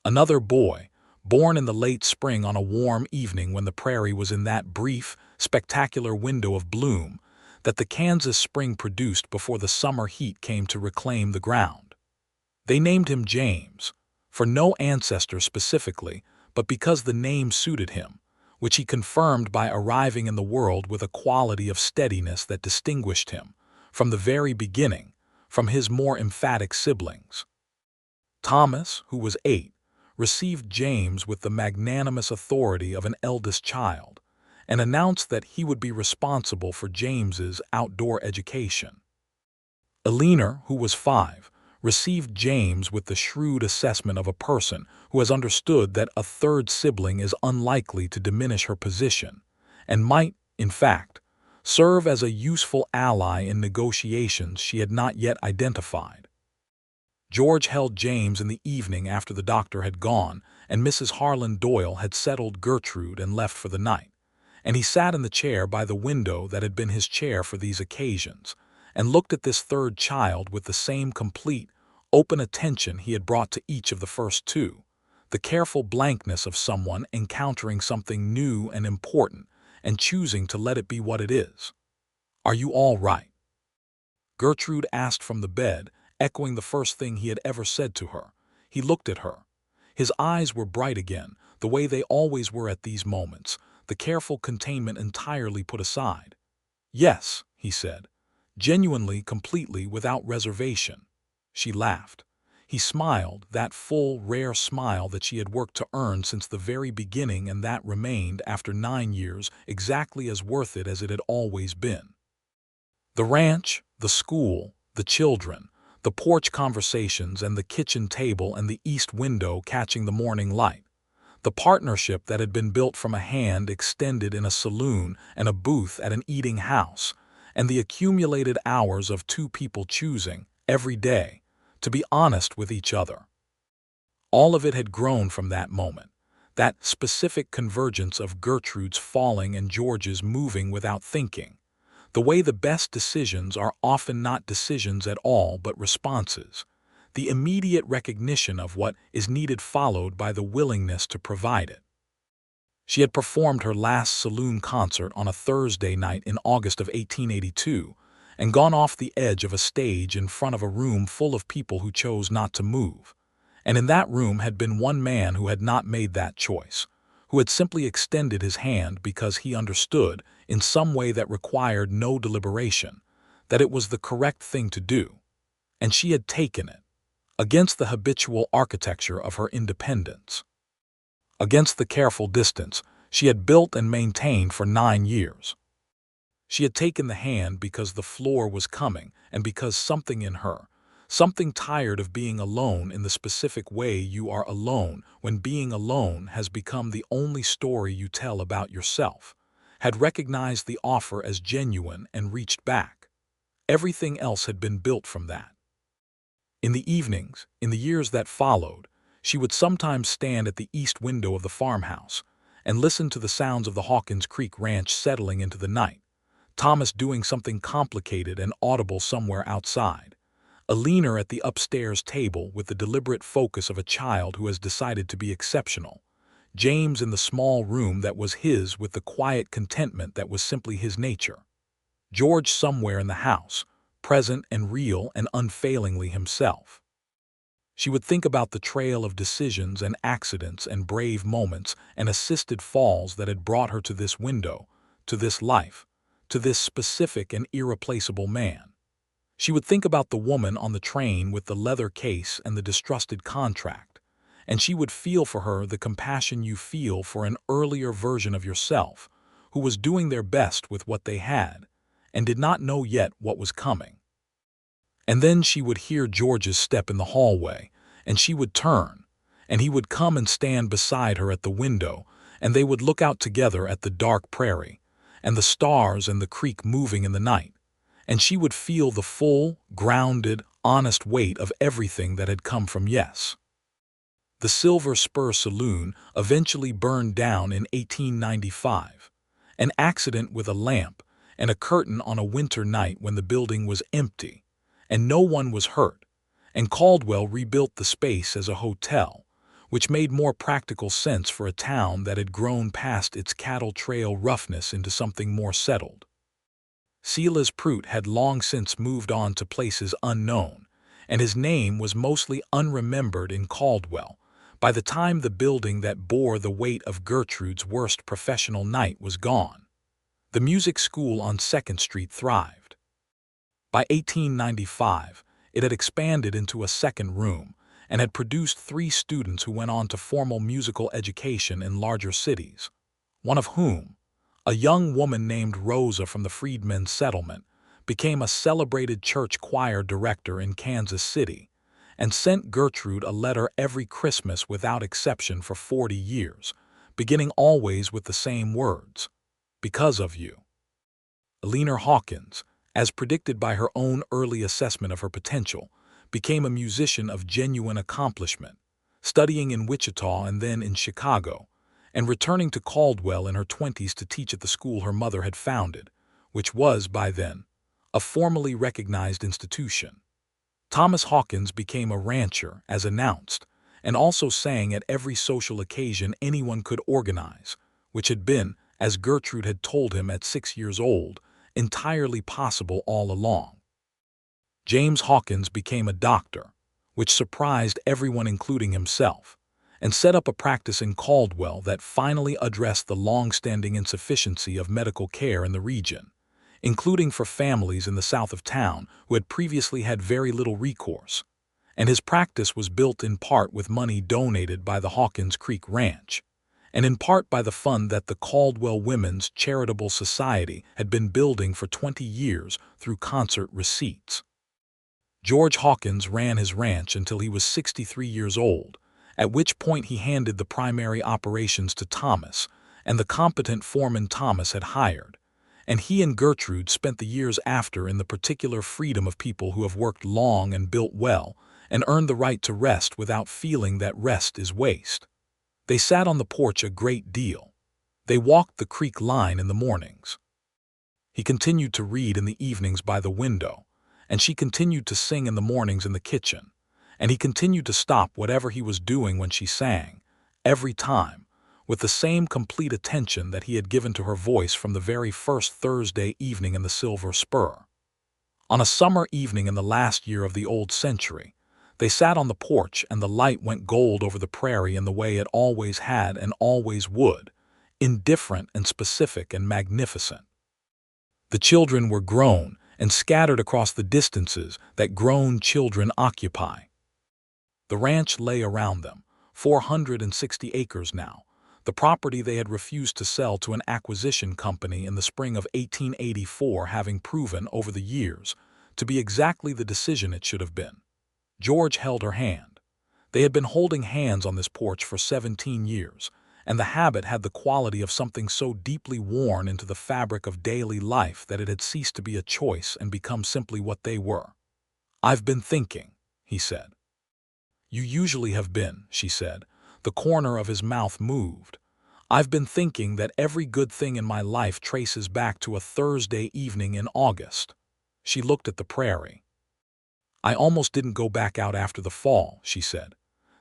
Speaker 1: Another boy, born in the late spring on a warm evening when the prairie was in that brief, spectacular window of bloom that the Kansas spring produced before the summer heat came to reclaim the ground. They named him James, for no ancestor specifically, but because the name suited him, which he confirmed by arriving in the world with a quality of steadiness that distinguished him, from the very beginning, from his more emphatic siblings. Thomas, who was 8, received James with the magnanimous authority of an eldest child, and announced that he would be responsible for James's outdoor education. Eleanor, who was 5, received James with the shrewd assessment of a person who has understood that a third sibling is unlikely to diminish her position, and might, in fact, serve as a useful ally in negotiations she had not yet identified. George held James in the evening after the doctor had gone and Mrs. Harlan Doyle had settled Gertrude and left for the night, and he sat in the chair by the window that had been his chair for these occasions, and looked at this third child with the same complete, open attention he had brought to each of the first 2, the careful blankness of someone encountering something new and important and choosing to let it be what it is. "Are you all right?" Gertrude asked from the bed, echoing the first thing he had ever said to her. He looked at her. His eyes were bright again, the way they always were at these moments, the careful containment entirely put aside. "Yes," he said, genuinely, completely, without reservation. She laughed. He smiled, that full, rare smile that she had worked to earn since the very beginning and that remained, after 9 years, exactly as worth it as it had always been. The ranch, the school, the children, the porch conversations and the kitchen table and the east window catching the morning light, the partnership that had been built from a hand extended in a saloon and a booth at an eating house, and the accumulated hours of 2 people choosing, every day, to be honest with each other. All of it had grown from that moment, that specific convergence of Gertrude's falling and George's moving without thinking, the way the best decisions are often not decisions at all but responses, the immediate recognition of what is needed followed by the willingness to provide it. She had performed her last saloon concert on a Thursday night in August of 1882 and gone off the edge of a stage in front of a room full of people who chose not to move. And in that room had been one man who had not made that choice, who had simply extended his hand because he understood, in some way that required no deliberation, that it was the correct thing to do, and she had taken it, against the habitual architecture of her independence, against the careful distance she had built and maintained for 9 years. She had taken the hand because the floor was coming and because something in her, something tired of being alone in the specific way you are alone when being alone has become the only story you tell about yourself, had recognized the offer as genuine and reached back. Everything else had been built from that. In the evenings, in the years that followed, she would sometimes stand at the east window of the farmhouse and listen to the sounds of the Hawkins Creek ranch settling into the night, Thomas doing something complicated and audible somewhere outside, Eleanor at the upstairs table with the deliberate focus of a child who has decided to be exceptional, James in the small room that was his with the quiet contentment that was simply his nature, George somewhere in the house, present and real and unfailingly himself. She would think about the trail of decisions and accidents and brave moments and assisted falls that had brought her to this window, to this life, to this specific and irreplaceable man. She would think about the woman on the train with the leather case and the distrusted contract, and she would feel for her the compassion you feel for an earlier version of yourself who was doing their best with what they had and did not know yet what was coming. And then she would hear George's step in the hallway, and she would turn, and he would come and stand beside her at the window, and they would look out together at the dark prairie, and the stars and the creek moving in the night, and she would feel the full, grounded, honest weight of everything that had come from Yes. The Silver Spur Saloon eventually burned down in 1895, an accident with a lamp and a curtain on a winter night when the building was empty, and no one was hurt, and Caldwell rebuilt the space as a hotel, which made more practical sense for a town that had grown past its cattle trail roughness into something more settled. Silas Prout had long since moved on to places unknown, and his name was mostly unremembered in Caldwell by the time the building that bore the weight of Gertrude's worst professional night was gone. The music school on 2nd Street thrived. By 1895, it had expanded into a second room and had produced 3 students who went on to formal musical education in larger cities, one of whom, a young woman named Rosa from the Freedmen's Settlement, became a celebrated church choir director in Kansas City and sent Gertrude a letter every Christmas without exception for 40 years, beginning always with the same words, "Because of you." Eleanor Hawkins, as predicted by her own early assessment of her potential, became a musician of genuine accomplishment, studying in Wichita and then in Chicago, and returning to Caldwell in her 20s to teach at the school her mother had founded, which was, by then, a formally recognized institution. Thomas Hawkins became a rancher, as announced, and also sang at every social occasion anyone could organize, which had been, as Gertrude had told him at 6 years old, entirely possible all along. James Hawkins became a doctor, which surprised everyone including himself, and set up a practice in Caldwell that finally addressed the long-standing insufficiency of medical care in the region, including for families in the south of town who had previously had very little recourse, and his practice was built in part with money donated by the Hawkins Creek Ranch, and in part by the fund that the Caldwell Women's Charitable Society had been building for 20 years through concert receipts. George Hawkins ran his ranch until he was 63 years old, at which point he handed the primary operations to Thomas and the competent foreman Thomas had hired, and he and Gertrude spent the years after in the particular freedom of people who have worked long and built well and earned the right to rest without feeling that rest is waste. They sat on the porch a great deal. They walked the creek line in the mornings. He continued to read in the evenings by the window, and she continued to sing in the mornings in the kitchen, and he continued to stop whatever he was doing when she sang, every time, with the same complete attention that he had given to her voice from the very first Thursday evening in the Silver Spur. On a summer evening in the last year of the old century, they sat on the porch and the light went gold over the prairie in the way it always had and always would, indifferent and specific and magnificent. The children were grown and scattered across the distances that grown children occupy. The ranch lay around them, 460 acres now, the property they had refused to sell to an acquisition company in the spring of 1884 having proven over the years to be exactly the decision it should have been. George held her hand. They had been holding hands on this porch for 17 years, and the habit had the quality of something so deeply worn into the fabric of daily life that it had ceased to be a choice and become simply what they were. "I've been thinking," he said. "You usually have been," she said. The corner of his mouth moved. "I've been thinking that every good thing in my life traces back to a Thursday evening in August." She looked at the prairie. "I almost didn't go back out after the fall," she said.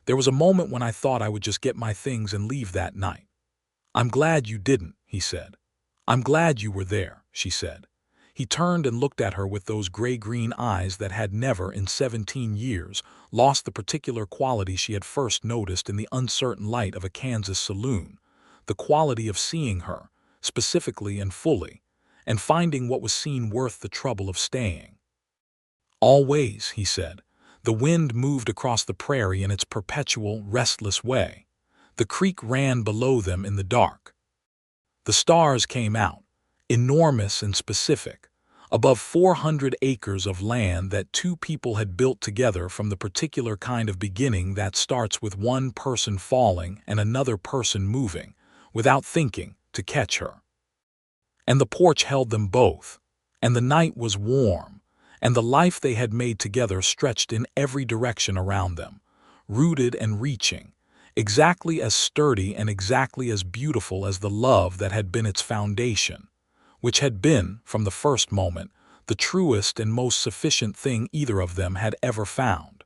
Speaker 1: "There was a moment when I thought I would just get my things and leave that night." "I'm glad you didn't," he said. "I'm glad you were there," she said. He turned and looked at her with those gray-green eyes that had never, in 17 years, lost the particular quality she had first noticed in the uncertain light of a Kansas saloon, the quality of seeing her, specifically and fully, and finding what was seen worth the trouble of staying. Always, he said. The wind moved across the prairie in its perpetual, restless way. The creek ran below them in the dark. The stars came out, enormous and specific, above 400 acres of land that two people had built together from the particular kind of beginning that starts with one person falling and another person moving, without thinking, to catch her. And the porch held them both, and the night was warm, and the life they had made together stretched in every direction around them, rooted and reaching, exactly as sturdy and exactly as beautiful as the love that had been its foundation, which had been, from the first moment, the truest and most sufficient thing either of them had ever found.